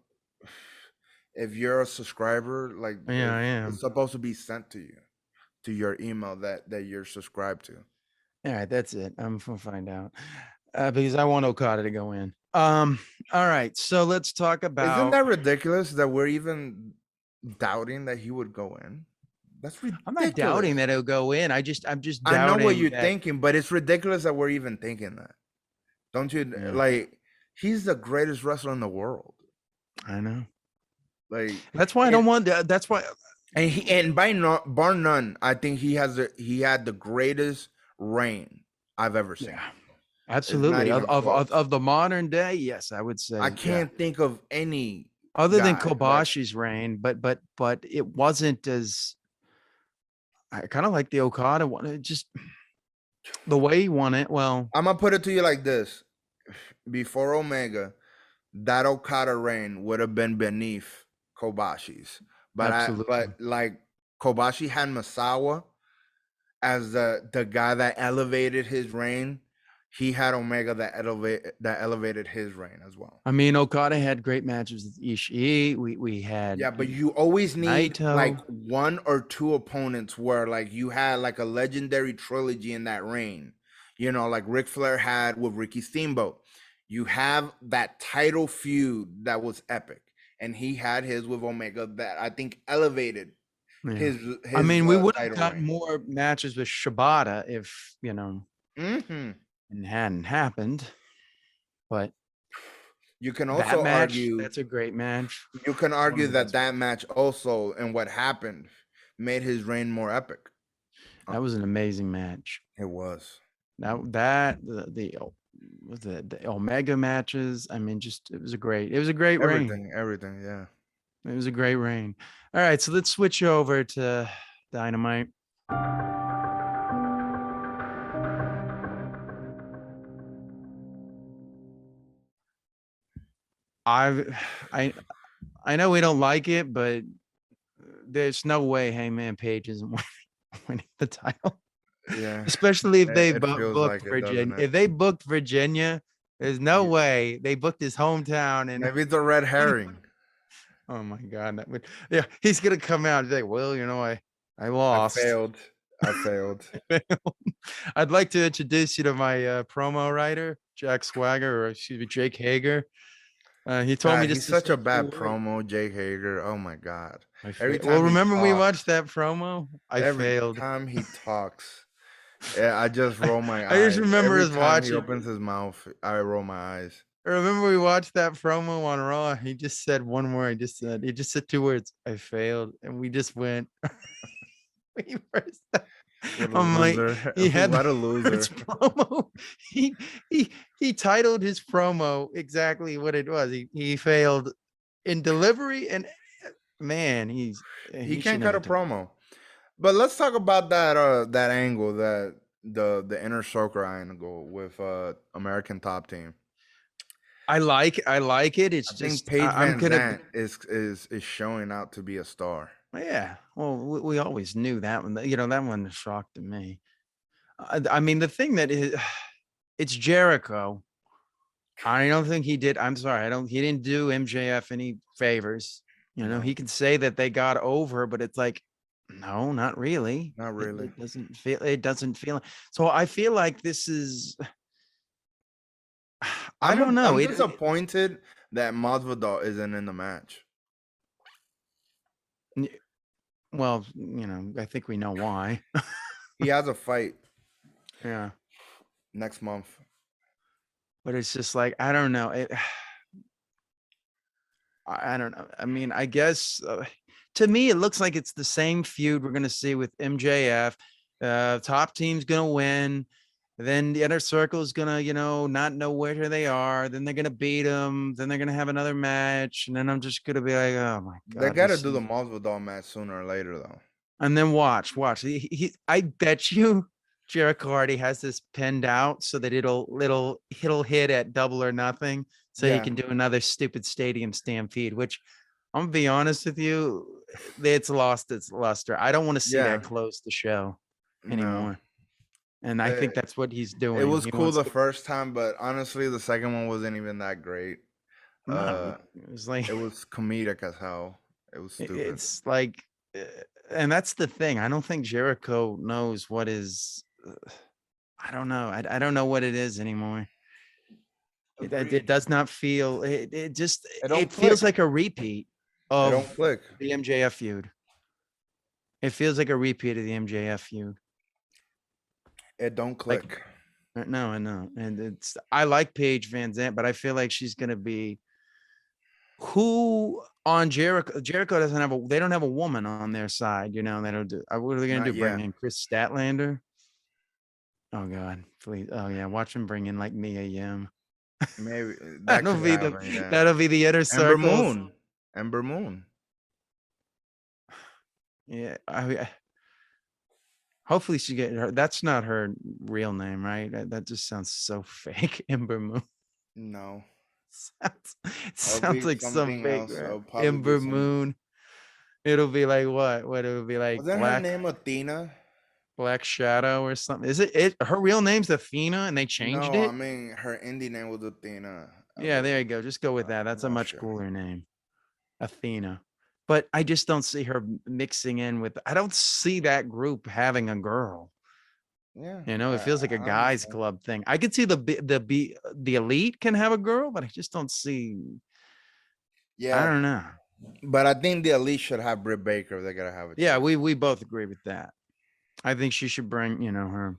if you're a subscriber. Like Yeah, if I it's am. supposed to be sent to you to your email that you're subscribed to. All right, that's it. I'm gonna find out because I want Okada to go in. All right, so let's talk Isn't about. that ridiculous that we're even doubting that he would go in? That's I'm not doubting ridiculous. that he'll go in. I'm just I know what doubting you're that. thinking, but it's ridiculous that we're even thinking that. Don't you Yeah, like he's the greatest wrestler in the world. I know. Like That's why I and don't want. That's why. and by no, bar none, I think he had the greatest reign I've ever seen. Yeah, It's not absolutely. even close. Of the modern day, yes, I would I say. Yeah. can't think of any Other than guy that's Kobashi's reign, but it wasn't as I kind of like the Okada one. It just the way he won it. Well, I'm gonna put it to you like this. Before Omega, that Okada reign would have been beneath Kobashi's. absolutely. But like Kobashi had Masawa as the guy that elevated his reign. He had Omega that elevated his reign as well. I mean, Okada had great matches with Ishii. We had Yeah, but you always need like Naito. one or two opponents where like you had like a legendary trilogy in that reign. You know, like Ric Flair had with Ricky Steamboat. You have that title feud that was epic, and he had his with Omega that I think elevated Yeah. his I his mean, we would have title gotten reign. more matches with Shibata if Hmm. it hadn't happened. But You can that also match, argue that's a great match. you can It's one argue of the that best. that match also and what happened made his reign more epic. That was an amazing match. It was. That the Omega matches. I mean, just it was a great reign. Everything, yeah. It was a great reign. All right, so let's switch over to Dynamite. I've I I know we don't like it, but there's no way Hangman Page isn't winning the title, Yeah. especially if they It feels booked like it, doesn't Virginia. it? If they booked Virginia, there's no Yeah. way they booked his hometown and Maybe it's a red herring. oh my god, that would yeah, he's gonna come out and say, well, I I lost. failed. I failed. I'd like to introduce you to my promo writer, Jack Swagger, or excuse me, Jake Hager. He told me God, just he's to such say a two bad words. promo, Jake Hager. Oh my god. Every Well, time he remember we talks, watched that promo? I every failed. time he talks, yeah, I just roll my I just eyes. remember Every us time he watching. opens his mouth, I roll my eyes. I remember we watched that promo on Raw. He just said one word. He just said two words. I failed, and we just went. we first, What a I'm like, loser. he had What a the loser. worst promo. He he titled his promo exactly what it was. He failed in delivery, and man, He he can't shouldn't cut a have done. promo. But let's talk about that angle, that the inner circle angle with American Top Team. I like it. It's I think just Paige I'm Van gonna Zant is showing out to be a star. yeah. Well, we always knew that one. That one shocked me. I mean, the thing that is, it's Jericho. I don't think he did. I'm sorry. I don't. He didn't do MJF any favors. No, He can say that they got over, but it's like, no, not really. not It, really. it doesn't feel. It doesn't feel. So I feel like this is. I don't know. I'm disappointed that Masvidal isn't in the match. Well, you know, I think we know why. He has a fight Yeah. next month. But it's just like, I don't know. I don't know. I mean, I guess to me, it looks like it's the same feud we're going to see with MJF. Top team's going to win. Then the inner circle is going to, you know, not know where they are. Then they're going to beat them. Then they're going to have another match. And then I'm just going to be like, oh my They God, gotta this do the is. Masvidal match sooner or later, though. And then watch. I bet you Jericho already has this pinned out so that it'll hit at Double or Nothing, so he Yeah, can do another stupid stadium stampede. Which I'm gonna be honest with you, it's lost its luster. I don't want to see yeah, that close the show no. anymore. And I think It, that's what he's it doing. was He cool wants the to. first time, but honestly, the second one wasn't even that great. No, Uh, it was like it was comedic as hell. It was stupid. it's like, and that's the thing. I don't think Jericho knows what is. I don't know. I don't know what it is anymore. It Agreed. does not feel it just It don't it feels click. like a repeat It don't of click. the MJF feud. It feels like a repeat of the MJF feud. It don't Like click. no, I know. And it's I like Paige Van Zant, but I feel like she's gonna be who on Jericho. Jericho doesn't have they don't have a woman on their side, you know. They don't do what are they gonna do? Not Bring yet. in Chris Statlander? Oh God, please. Oh yeah, watch him bring in like Mia Yim. Maybe that That'll could be happen. the Yeah. that'll be the inner Ember circles. Moon. Ember Moon. Yeah, hopefully she get her. That's not her real name, right? That just sounds so fake. Ember Moon. No. sounds, it It'll sounds be like some something fake, else. right? It'll probably be Ember some. Moon. It'll be like what? What it'll be like Wasn't her name Athena? Black Shadow or something. Is it her real name's Athena and they changed No, I it? mean her indie name was Athena, I Yeah, there you believe. go. Just go with that. I'm That's a not much sure. cooler name. Athena. But I just don't see her mixing in with I don't see that group having a girl. Yeah, You know, it feels like a I guys understand. club thing. I could see the elite can have a girl, but I just don't see. I Yeah, don't know. but I think the Elite should have Britt Baker. They gotta have a Yeah, chick. we both agree with that. I think she should bring her.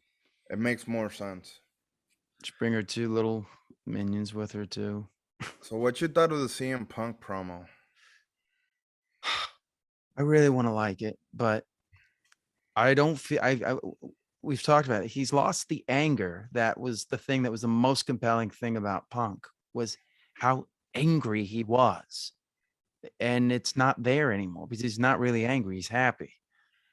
It makes more sense. Just bring her two little minions with her too. So, what you thought of the CM Punk promo? I really want to like it, but I don't feel. We've talked about it. He's lost the anger. That was the thing that was the most compelling thing about Punk was how angry he was. And it's not there anymore because he's not really angry. He's happy.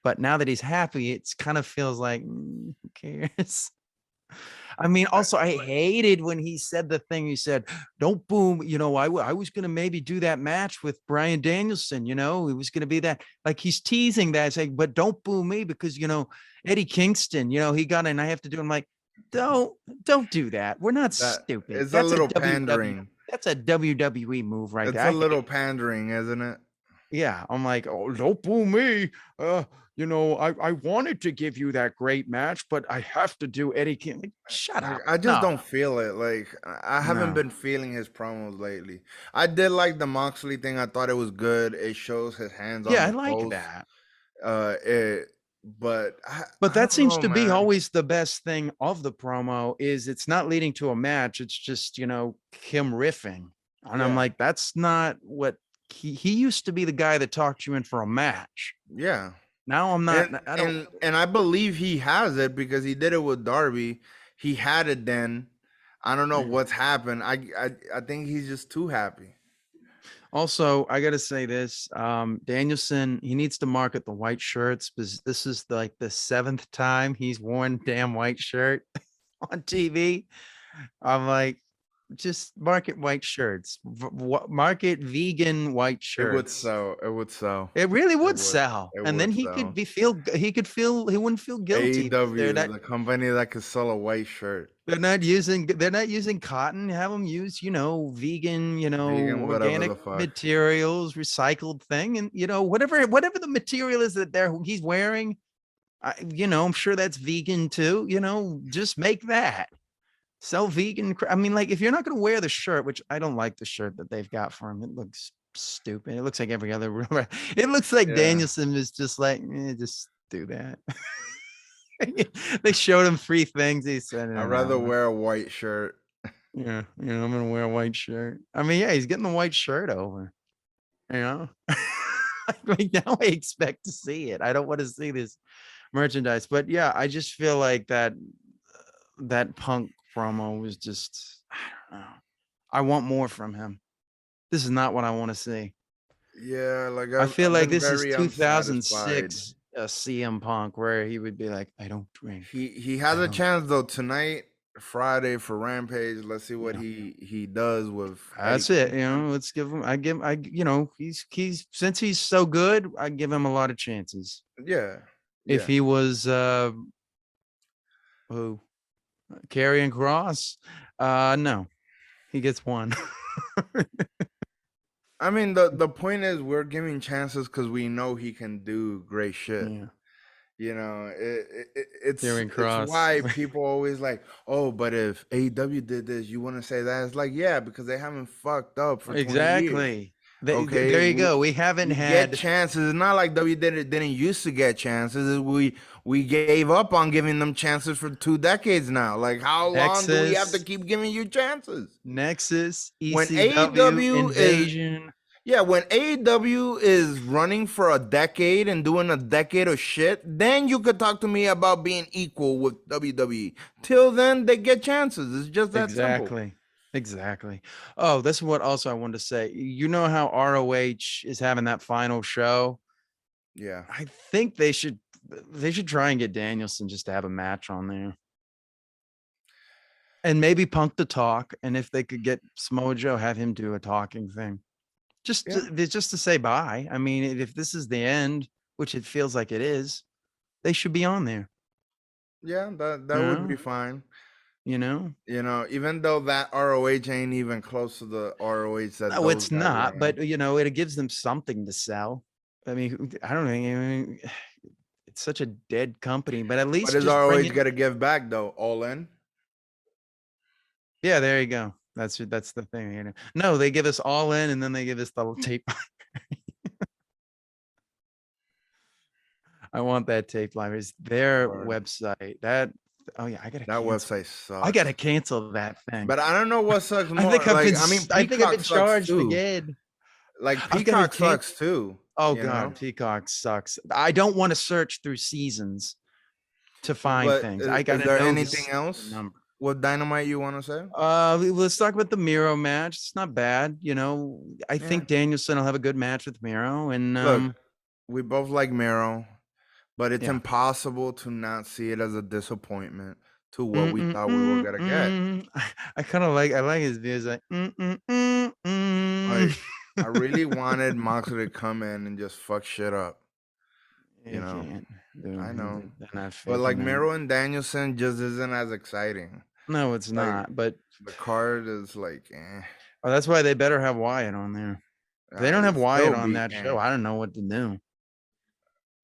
But now that he's happy, it's kind of feels like who cares? I mean, I, also, I hated when he said the thing. He said, "Don't boom." You know, I was going to maybe do that match with Brian Danielson. You know, it was going to be that. Like he's teasing that, saying, "But don't boo me because you know Eddie Kingston. You know, he got it, and I have to do." I'm like, don't do that. We're not that stupid. it's a little pandering. That's a WWE move right there. It's a I little hate. pandering, isn't it? Yeah, I'm like, oh, don't boo me. You know, I wanted to give you that great match, but I have to do Eddie King. Like, shut Like up. I just No, don't feel it. Like I haven't no. been feeling his promos lately. I did like the Moxley thing. I thought it was good. It shows his hands on Yeah, I the like post. that. It, but But I that don't seems know, to be man. always the best thing of the promo is it's not leading to a match. It's just, you know, him riffing. And I'm Yeah, like, that's not what he used to be the guy that talked you in for a match. yeah. Now I'm not, And I don't, and and I believe he has it because he did it with Darby. He had it then. I don't know yeah. what's happened. I think he's just too happy. Also, I got to say this, Danielson, he needs to market the white shirts because this is like the seventh time he's worn damn white shirt on TV. I'm like, just market white shirts, market vegan white It would shirts. sell. It would sell. It really It would would. sell, It and then would sell. he wouldn't feel guilty because AEW, the company that could sell a white shirt, they're not using cotton. Have them use, you know, vegan, you know, vegan, whatever organic the fuck. materials, recycled thing, and you know, whatever the material is that he's wearing. You know, I'm sure that's vegan too. You know, just make that. Sell vegan. I mean, like if you're not going to wear the shirt, which I don't like the shirt that they've got for him, it looks stupid. It looks like every other. It looks like Yeah. Danielson is just like, just do that. They showed him 3 things. He said, I'd no, rather no. wear a white shirt. Yeah, I'm gonna wear a white shirt. I mean, yeah, he's getting the white shirt over. You know, I mean, now I expect to see it. I don't want to see this merchandise, but yeah, I just feel like that Punk promo was just, I don't know. I want more from him. This is not what I want to see. Yeah, like I feel I've like been this is very unsatisfied. 2006 CM Punk, where he would be like, "I don't drink. He I has a don't." chance though tonight, Friday for Rampage. Let's see what Yeah, he does with Eddie that's it. Kingston. Let's give him. He's since he's so good, I give him a lot of chances. Yeah, If yeah. he was who Karrion Cross, no, he gets one. I mean the point is we're giving chances because we know he can do great shit. Yeah, You know, Karrion it's Cross. why people always like, oh, but if AEW did this, you want to say that? It's like, yeah, because they haven't fucked up for 20 years. Exactly. Okay, There you go. We haven't we get had chances. It's not like W didn't used to get chances. We gave up on giving them chances for 2 decades now. Like, how long do we have to Nexus, keep giving you chances? When ECW, AEW is Invasion. yeah, when AEW is running for a decade and doing a decade of shit, then you could talk to me about being equal with WWE. Till then, they get chances. It's just that simple. Exactly. Exactly. Oh, this is what also I wanted to say. You know how ROH is having that final show? Yeah. I think they should try and get Danielson just to have a match on there. And maybe Punk to talk. And if they could get Samoa Joe, have him do a talking thing. Yeah. Just to say bye. I mean, if this is the end, which it feels like it is, they should be on there. Yeah, that You would be know? fine. You know? You know, even though that ROH ain't even close to the ROH that No, those it's guys not, are but in. it gives them something to sell. I mean, I don't think it's such a dead company, but at What least does just bring ROH in. got to give back though? All in? Yeah, there you go. That's the thing. No, they give us all in, and then they give us the tape. I want that tape library. It's their Word. website. That oh yeah, That website I gotta sucks. cancel that thing. But I don't know what sucks I think more. I've Like, been I mean, I think I've been Peacock sucks charged too. again. Like, I've got to Peacock cancel. sucks too. Oh You know. God, Peacock sucks. I don't want to search through seasons to find But things. I is gotta there know anything this the else number. with Dynamite you want to say? Let's talk about the Miro match. It's not bad, I Yeah. think Danielson will have a good match with Miro, and Look, we both like Miro, but it's yeah. impossible to not see it as a disappointment to what we thought we were gonna get. Mm-mm-mm-mm. I like his views like Like, mm-mm-mm-mm. I really wanted Moxley to come in and just fuck shit up. You You know, can't, I know, dude. They're not but like faking that. Miro and Danielson just isn't as exciting. No, it's Like not. But the card is like, that's why they better have Wyatt on there. If they don't have it's Wyatt still on be that show, I don't know what to do.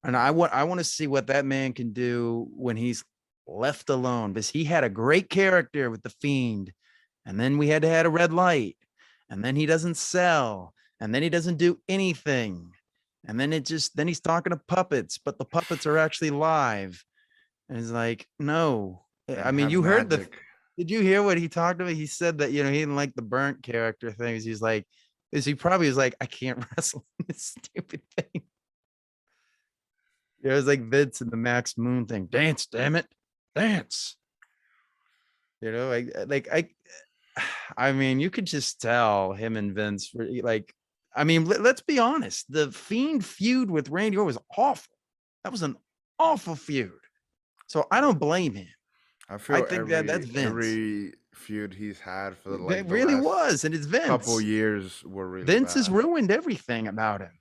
And I want to see what that man can do when he's left alone, because he had a great character with the Fiend, and then we had to add a red light, and then he doesn't sell, and then he doesn't do anything, and then he's talking to puppets, but the puppets are actually live, and he's like, no. I and mean, have you heard magic. did you hear what he talked about? He said that he didn't like the burnt character things. He's like, is he probably was like, I can't wrestle this stupid thing. It was like Vince and the Max Moon thing. Dance, damn it, dance. I mean, you could just tell him and Vince were like, I mean, let's be honest. The Fiend feud with Randy Orton was awful. That was an awful feud. So I don't blame him. I I feel think that's Vince. every feud he's had for It like the really last was, and it's couple Vince. years were really Vince has bad. ruined everything about him.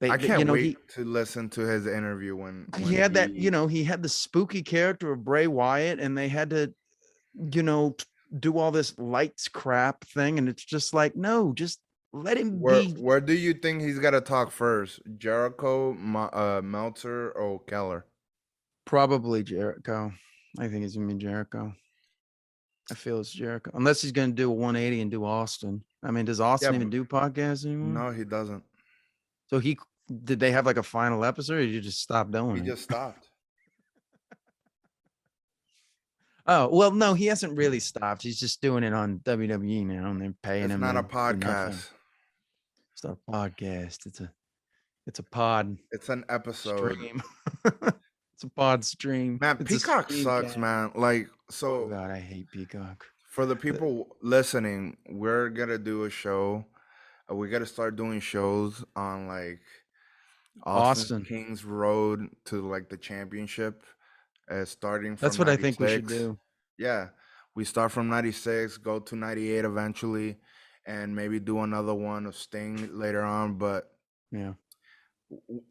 I can't wait He to listen to his interview he when had that, he he had the spooky character of Bray Wyatt, and they had to, do all this lights crap thing, and it's just like, no, just let him be. where do you think he's got to talk first? Jericho, Meltzer, or Keller? Probably Jericho. I think it's gonna be Jericho. I feel it's Jericho, unless he's going to do a 180 and do Austin. I mean, does Yeah, Austin even do podcasts anymore? no, he doesn't. So did they have like a final episode, or did you just stop He doing it? just stopped. Oh well, no, he hasn't really stopped. He's just doing it on WWE now, and they're paying It's him not a to do nothing. podcast. It's not a podcast. It's a pod It's an episode. stream. It's a pod stream. Man, It's a Peacock stream sucks, cast. man. Like, Oh so God, I hate Peacock. for the people listening, we're gonna do a show. We gotta start doing shows on like Austin Austin. King's road to like the championship, starting That's from what I think we should 96. do. Yeah, we start from 96, go to 98 eventually, and maybe do another one of Sting later on. But Yeah,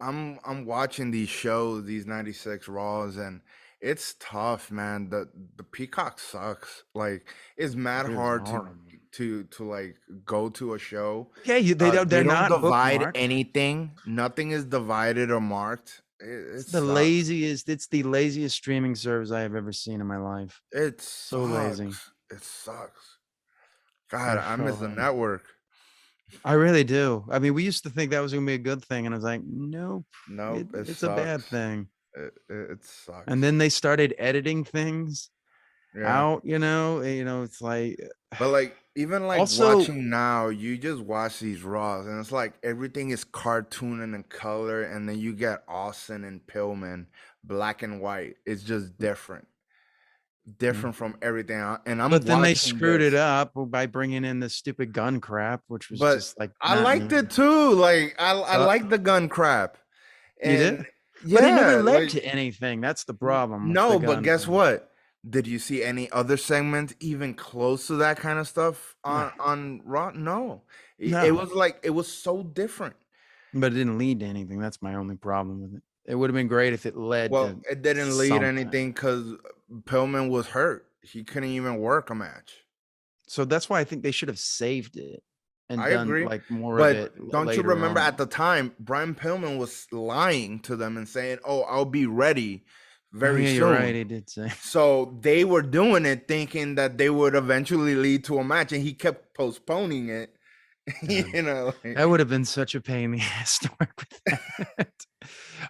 I'm watching these shows, these 96 Raws, and it's tough, man. The Peacock sucks. Like, it's mad it was hard horrible. to like go to a show. Yeah, they don't. They They're don't not divide bookmarked. anything. Nothing is divided or marked. It It's the sucks. laziest. It's the laziest streaming service I have ever seen in my life. It So lazy. sucks. It sucks. God, They're I so miss the lazy. network. I really do. I mean, we used to think that was gonna be a good thing, and I was like, nope, Nope, it it's a bad sucks. thing. It sucks. And then they started editing things Yeah. out. It's like But like even like also watching now, you just watch these Raws and it's like everything is cartoon and in color, and then you get Austin and Pillman, black and white. It's just different. yeah. Different from everything. And I'm But then they watching screwed it this. up by bringing in the stupid gun crap, which was But just like I not liked it needed. too. Like I Uh, like the gun crap. you did, And but it never yeah, led like to anything. That's the problem with the no, but gun guess crap. what? Did you see any other segments even close to that kind of stuff No, on Raw? No. It no, was like it was so different. but it didn't lead to anything. That's my only problem with it. It would have been great if it led Well, to it didn't lead something. anything because Pillman was hurt. He couldn't even work a match. So that's why I think they should have saved it and I done agree. like more of it But don't you later remember on. at the time, Brian Pillman was lying to them and saying, "Oh, I'll be ready Oh very yeah, you're right. soon." He did say. So they were doing it thinking that they would eventually lead to a match, and he kept postponing it. You know, like, That would have been such a pain in the ass to work with that.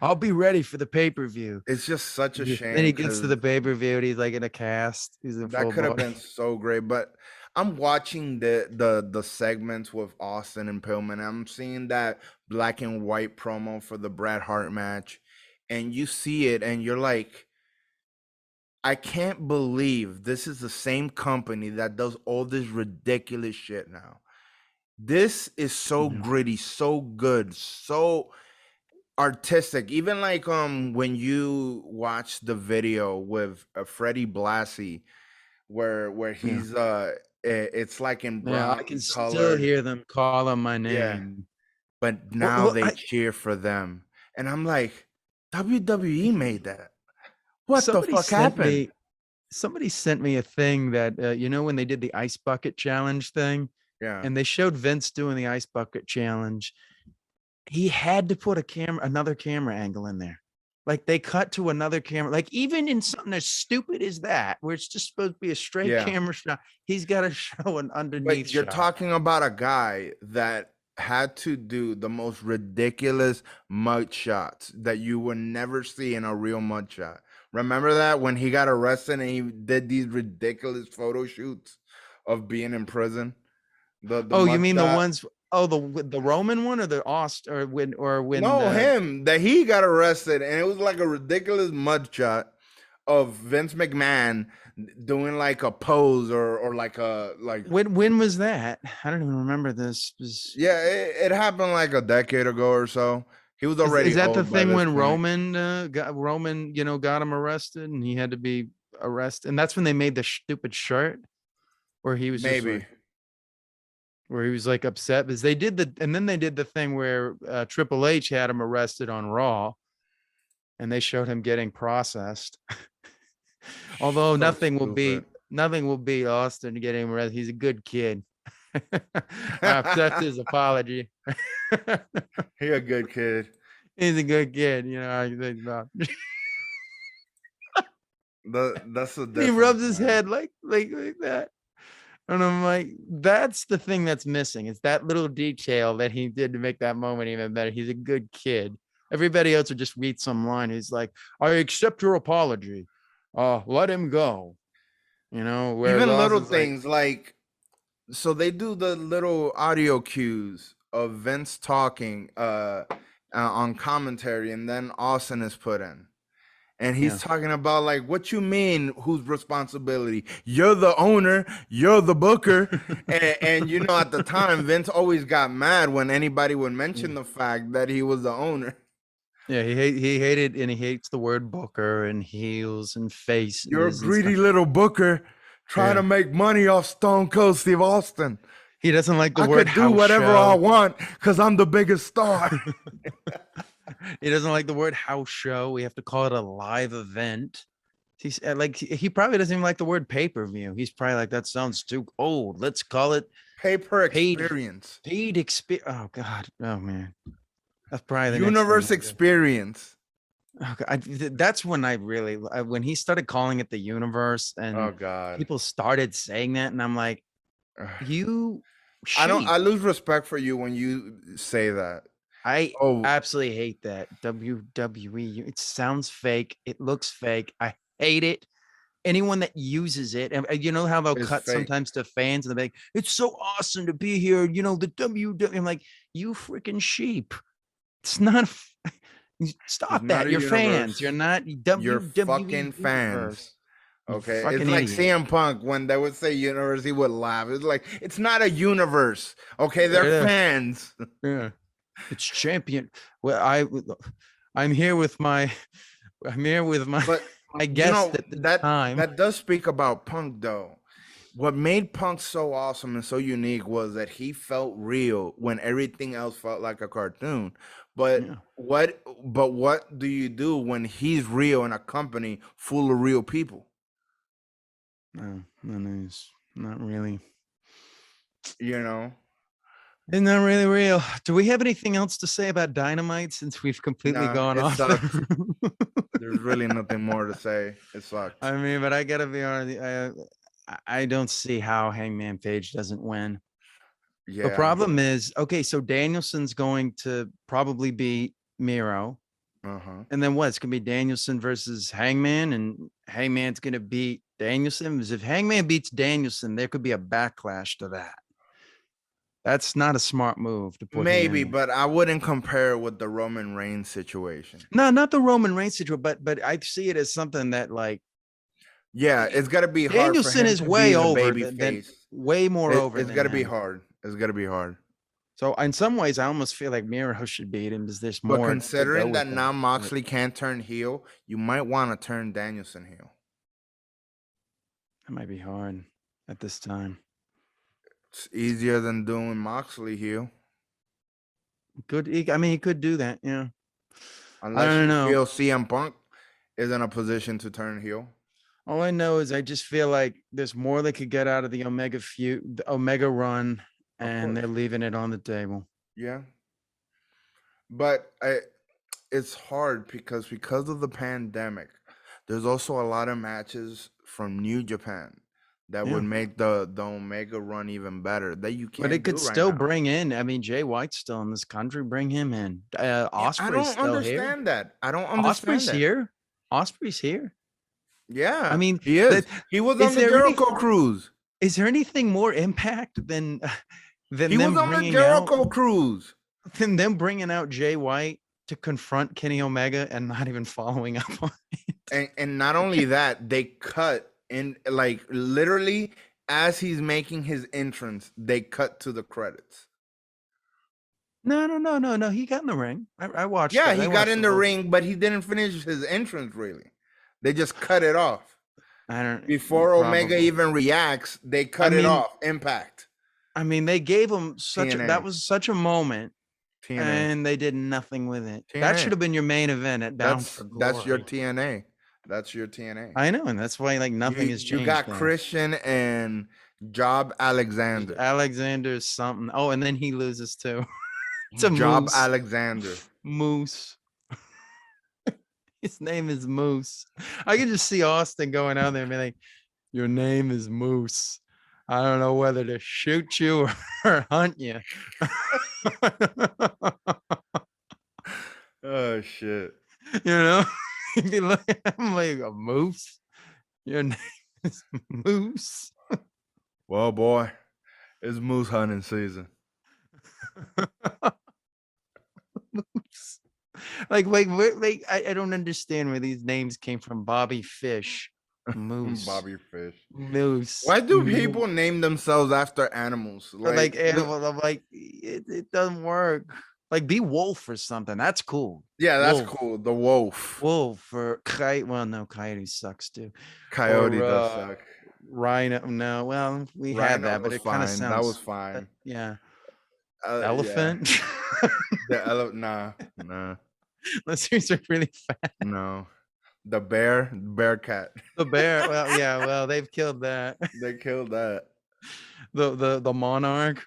I'll be ready for the pay-per-view. it's just such a Then he shame gets to because the pay-per-view and he's like in a cast. He's in that full could have body. been so great. But I'm watching the segments with Austin and Pillman. I'm seeing that black and white promo for the Bret Hart match, and you see it, and you're like, I can't believe this is the same company that does all this ridiculous shit now. This is so Yeah. gritty, so good, so artistic. Even like when you watch the video with Freddie Blassie, where Yeah. he's it's like in Yeah, brown I can still colored. hear them calling my Yeah, name. but Well, now well they I cheer for them, and I'm like, WWE made that. What the somebody fuck sent happened? me somebody sent me a thing that when they did the ice bucket challenge thing Yeah, and they showed Vince doing the ice bucket challenge. He had to put another camera angle in there. Like they cut to another camera, like even in something as stupid as that, where it's just supposed to be a straight yeah. camera shot, he's got to show an underneath But you're shot. talking about a guy that had to do the most ridiculous mud shots that you would never see in a real mud shot. Remember that when he got arrested and he did these ridiculous photo shoots of being in prison? The Oh, you mud mean the shot? ones? Oh, the Roman one or the Aust or when No, him that he got arrested and it was like a ridiculous mud shot of Vince McMahon doing like a pose or like a like when was that? I don't even remember this. yeah, it happened like a decade ago or so. He was Is already that the old by thing this when point. Roman got him arrested and he had to be arrested, and that's when they made the stupid shirt where he was just like Maybe. where he was like upset because then they did the thing where Triple H had him arrested on Raw, and they showed him getting processed. Although So stupid. nothing will beat Austin getting him arrested. He's a good kid. I accept his apology. He a good kid. He's a good kid, I think about. That's the And he difference, rubs his man. head like that. And I'm like, that's the thing that's missing. It's that little detail that he did to make that moment even better. He's a good kid. Everybody else would just read some line. He's like, I accept your apology. Let him go. Whereas Even little Austin's like, things like, so they do the little audio cues of Vince talking on commentary, and then Austin is put in. And he's yeah. talking about like, what you mean, whose responsibility? You're the owner, you're the booker. And at the time, Vince always got mad when anybody would mention the fact that he was the owner. Yeah, he hated and he hates the word booker and heels and You're a faces and stuff. greedy little booker trying to Yeah. make money off Stone Cold Steve Austin. He doesn't like the I word could do house whatever I show. want because I'm the biggest star. He doesn't like the word house show. We have to call it a live event. He's like, he probably doesn't even like the word pay-per-view. He's probably like, that sounds too old. Let's call it Pay per paid experience. experience. Oh God. Oh man. That's probably the next thing. Universe experience. Okay, that's when I really when he started calling it the universe Oh and God. people started saying that, and I'm like, you I sheep. lose respect for you when you say that. I Oh, absolutely hate that WWE. It sounds fake. It looks fake. I hate it. Anyone that uses it, and you know how they'll it's cut fake. sometimes to fans and they're like, "It's so awesome to be here." The WWE. I'm like, you freaking sheep. It's not. It's Stop not that. a You're fans. universe. You're not You're WWE fucking fans. universe. You Okay. It's fucking like idiot. CM Punk when they would say universe, he would laugh. It's like, it's not a universe. Okay. They're Yeah, fans. yeah. It's champion. Well, I'm here with my I'm here with my But my guest at the time. that does speak about Punk though. What made Punk so awesome and so unique was that he felt real when everything else felt like a cartoon. But Yeah. what do you do when he's real in a company full of real people? No, no, it's not really. You know? It's not really real. Do we have anything else to say about Dynamite since we've completely Nah, gone it off? sucked. There's really nothing more to say. It sucked. I mean, but I gotta be honest. I don't see how Hangman Page doesn't win. The Yeah. problem is, okay, so Danielson's going to probably beat Miro. Uh-huh. And then what? It's gonna be Danielson versus Hangman, and Hangman's gonna beat Danielson. Because if Hangman beats Danielson, there could be a backlash to that. That's not a smart move to put him Maybe, in there. but I wouldn't compare it with the Roman Reigns situation. No, not the Roman Reigns situation, but I see it as something that like Yeah, it's gotta be hard for Danielson him is to be way the over baby than face. way more over It's than gotta be him. hard. It's gotta be hard. So in some ways, I almost feel like Miro should beat him because there's But more to go considering that with now that. Moxley can't turn heel, you might want to turn Danielson heel. That might be hard at this time. It's easier than doing Moxley heel. I mean, he could do that. Yeah. I Unless don't you know. feel CM Punk is in a position to turn heel. All I know is I just feel like there's more they could get out of the Omega run, Of and course. they're leaving it on the table. Yeah. But it's hard because of the pandemic. There's also a lot of matches from New Japan that Yeah. would make the Omega run even better that you But can't it do could right still now. bring in, I mean, Jay White's still in this country. Bring him in. Yeah, I Osprey's don't still here. understand that. I don't understand Osprey's that. here. Osprey's here. I Yeah, mean, he is. that He was is on the there any Jericho cruise. is there anything more impact than He was them on the bringing out Jericho cruise. Jay White to confront Kenny Omega and not even following up on it? And not only that, they cut in like literally as he's making his entrance, they cut to the credits. No. He got in the ring. I watched Yeah, that. he I got watched in the the whole. ring, but he didn't finish his entrance really. They just cut it off. I don't Before Omega probably. even reacts, they I cut it mean, off. Impact. they gave him that TNA. was such a moment, TNA. and they did nothing with it. That should TNA. have been your main event at Bound for That's your Glory. TNA. That's your TNA. I know, and that's why like nothing has You changed got there. Christian and Job Alexander. Alexander's something. Oh, and then he loses too. It's a Job moose. Alexander. Moose. His name is Moose. I can just see Austin going out there and be like, "Your name is Moose. I don't know whether to shoot you or hunt you." Oh shit. You know, he'd be looking at him like a moose. Your name is Moose. Well, boy, it's moose hunting season. Moose. Like, wait, I don't understand where these names came from. Bobby Fish, Moose, Bobby Fish. Moose. Why do people name themselves after animals? Like animal? I'm like, it doesn't work. Like, be wolf or something. That's cool. Yeah, that's Wolf. cool. The wolf. Wolf or coyote. Well, no, coyote sucks too. Coyote Or does suck. rhino. No, well, we had Rhino that, but was it kind of fine. That was sounds. fine. Yeah. Yeah. Elephant. The nah. Those things are really fat. No. The bear cat. The bear. Well, yeah. Well, they've killed that. They killed that. The monarch.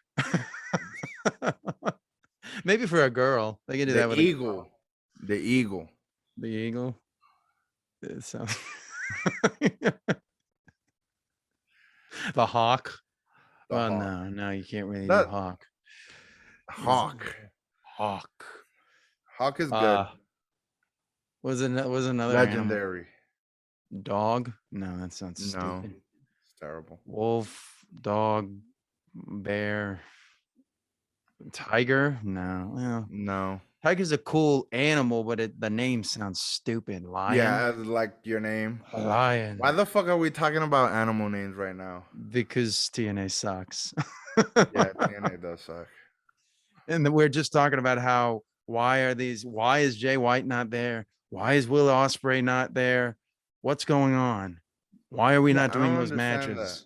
Maybe for a girl, they can do that The with eagle. The eagle. the eagle. It sounds. The hawk. The Well, hawk. no, you can't really do That hawk. hawk. Hawk. Hawk is good. Was another animal? Legendary. Dog? No, that sounds No. stupid. It's terrible. Wolf, dog, bear, tiger? No. Well, No. tiger's a cool animal, but the name sounds stupid. Lion? Yeah, as like your name. Lion. Why the fuck are we talking about animal names right now? Because TNA sucks. Yeah, TNA does suck. And we're just talking about why is Jay White not there? Why is Will Ospreay not there? What's going on? Why are we not doing those matches? That.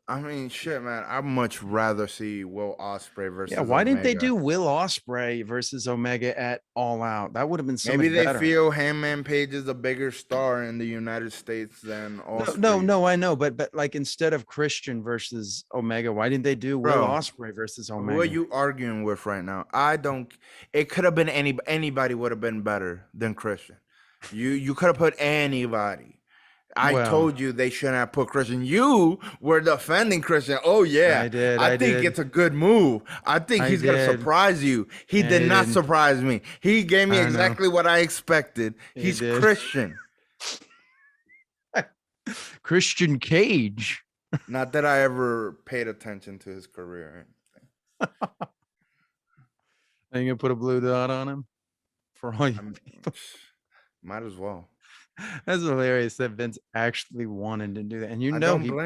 I mean, shit, man. I'd much rather see Will Ospreay versus. Yeah, why didn't they Omega. do Will Ospreay versus Omega at All Out? That would have been so Maybe much they better. feel Hangman Page is a bigger star in the United States than Ospreay. No, I know, but like instead of Christian versus Omega, why didn't they do Will Ospreay versus Omega? Who are you arguing with right now? I don't. It could have been anybody would have been better than Christian. You could have put anybody. I told you they shouldn't have put Christian. You were defending Christian. Oh yeah, I did. I think it's a good move. I think he's gonna surprise you. He did not surprise me. He gave me exactly what I expected. He's Christian. Christian Cage. Not that I ever paid attention to his career or anything. Are you gonna put a blue dot on him for all you people? Might as well. That's hilarious that Vince actually wanted to do that. And he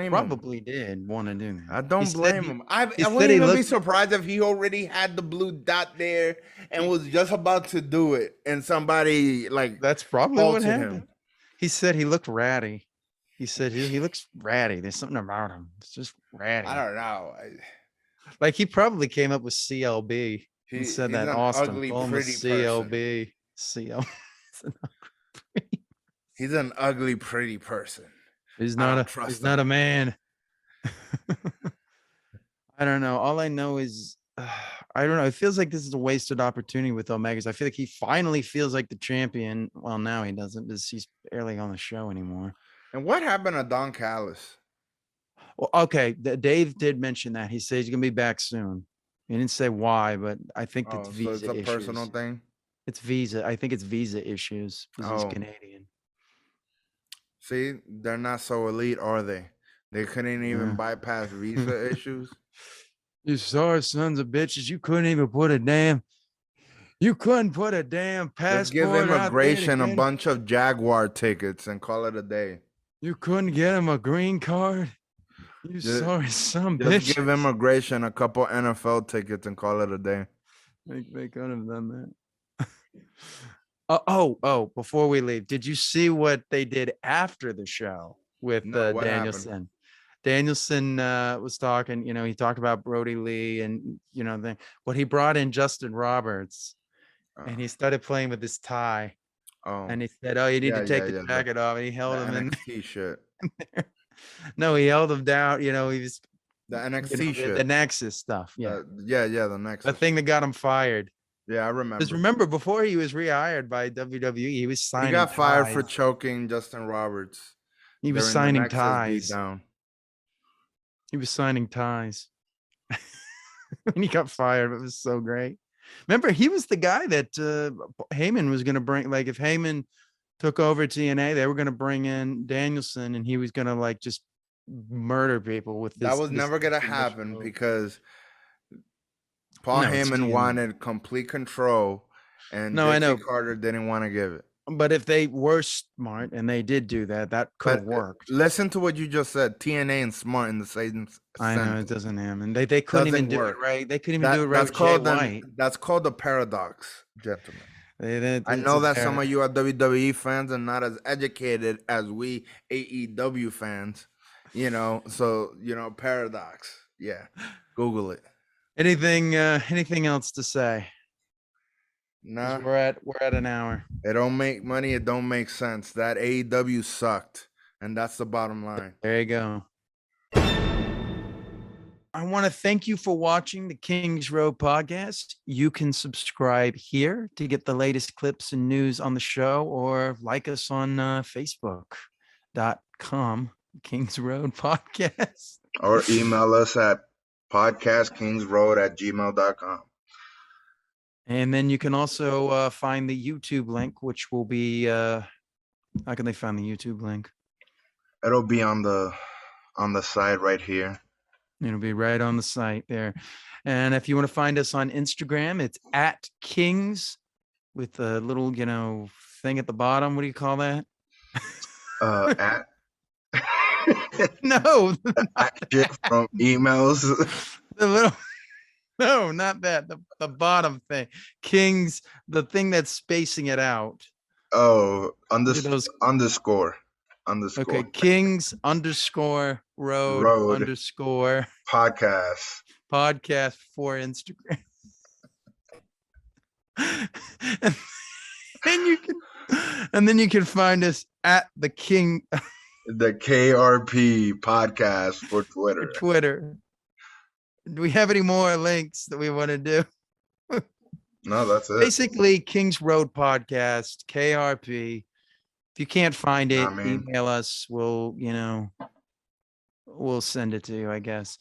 probably did want to do that. I don't blame him. I wouldn't even be surprised if he already had the blue dot there and was just about to do it. And somebody that's probably what happened. He said he looked ratty. He said he looks ratty. There's something about him. It's just ratty. I don't know. Like he probably came up with CLB. He said that Austin ugly, called him CLB. CL. He's an ugly, pretty person. He's not a man. I don't know. All I know is, I don't know. It feels like this is a wasted opportunity with Omegas. I feel like he finally feels like the champion. Well, now he doesn't because he's barely on the show anymore. And what happened to Don Callis? Well, okay. Dave did mention that. He said he's going to be back soon. He didn't say why, but I think it's visa issues. So it's a personal thing? It's visa. I think it's visa issues because he's Canadian. See, they're not so elite, are they? They couldn't even bypass visa issues. You sorry sons of bitches. You couldn't even put a damn passport. Just give immigration a bunch of Jaguar tickets and call it a day. You couldn't get him a green card. You sorry son of bitches. Just give immigration a couple NFL tickets and call it a day. They could have done that. Before we leave, did you see what they did after the show with Danielson? Happened? Danielson was talking, he talked about Brody Lee and, but he brought in Justin Roberts and he started playing with his tie. Oh, and he said, you need to take the jacket off. And he held him NXT shit. No, he held him down. He was the NXT shit. The Nexus stuff. Yeah. The Nexus. The thing that got him fired. Yeah, I Because remember. remember, before he was rehired by WWE, he was He signing got fired for ties. choking Justin Roberts He was during the signing Nexus ties. beatdown. He was signing ties. And he got fired. It was so great. Remember, he was the guy that Heyman was going to bring. Like, if Heyman took over TNA, they were going to bring in Danielson, and he was going to like just murder people with That this was never gonna submission happen move. because Paul No, it's Heyman TNA. wanted complete control, and No, I Dixie know. Carter didn't want to give it. But if they were smart and they did do that, that could have But worked. listen to what you just said. TNA and smart in the same I know it sentence doesn't happen. They couldn't even doesn't do it work. right. They couldn't even do it right That's with Jay called an White. that's called the paradox, gentlemen. I It's know a that some of you are WWE fans and not as educated as we AEW fans, So paradox. Yeah, Google it. anything else to say? Because Nah, we're at an hour. it don't make money. It don't make sense. That AEW sucked, and that's the bottom line. There you go. I want to thank you for watching the Kings Road podcast. You can subscribe here to get the latest clips and news on the show, or like us on Facebook.com Kings Road Podcast. Or email us at podcastkingsroad@gmail.com. And then you can also find the YouTube link, which will be how can they find the YouTube link? It'll be on the side right here. It'll be right on the site there. And if you want to find us on Instagram, it's at Kings with a little, thing at the bottom. What do you call that? At No, action from emails. the little, no, not that. The bottom thing. Kings, the thing that's spacing it out. Oh, Look at those. underscore. Okay, Kings _road _ podcast for Instagram. and then you can find us at the King The KRP podcast for Twitter. Do we have any more links that we want to do? No, that's it. Basically, Kings Road Podcast, KRP. If you can't find it, email us. We'll send it to you, I guess.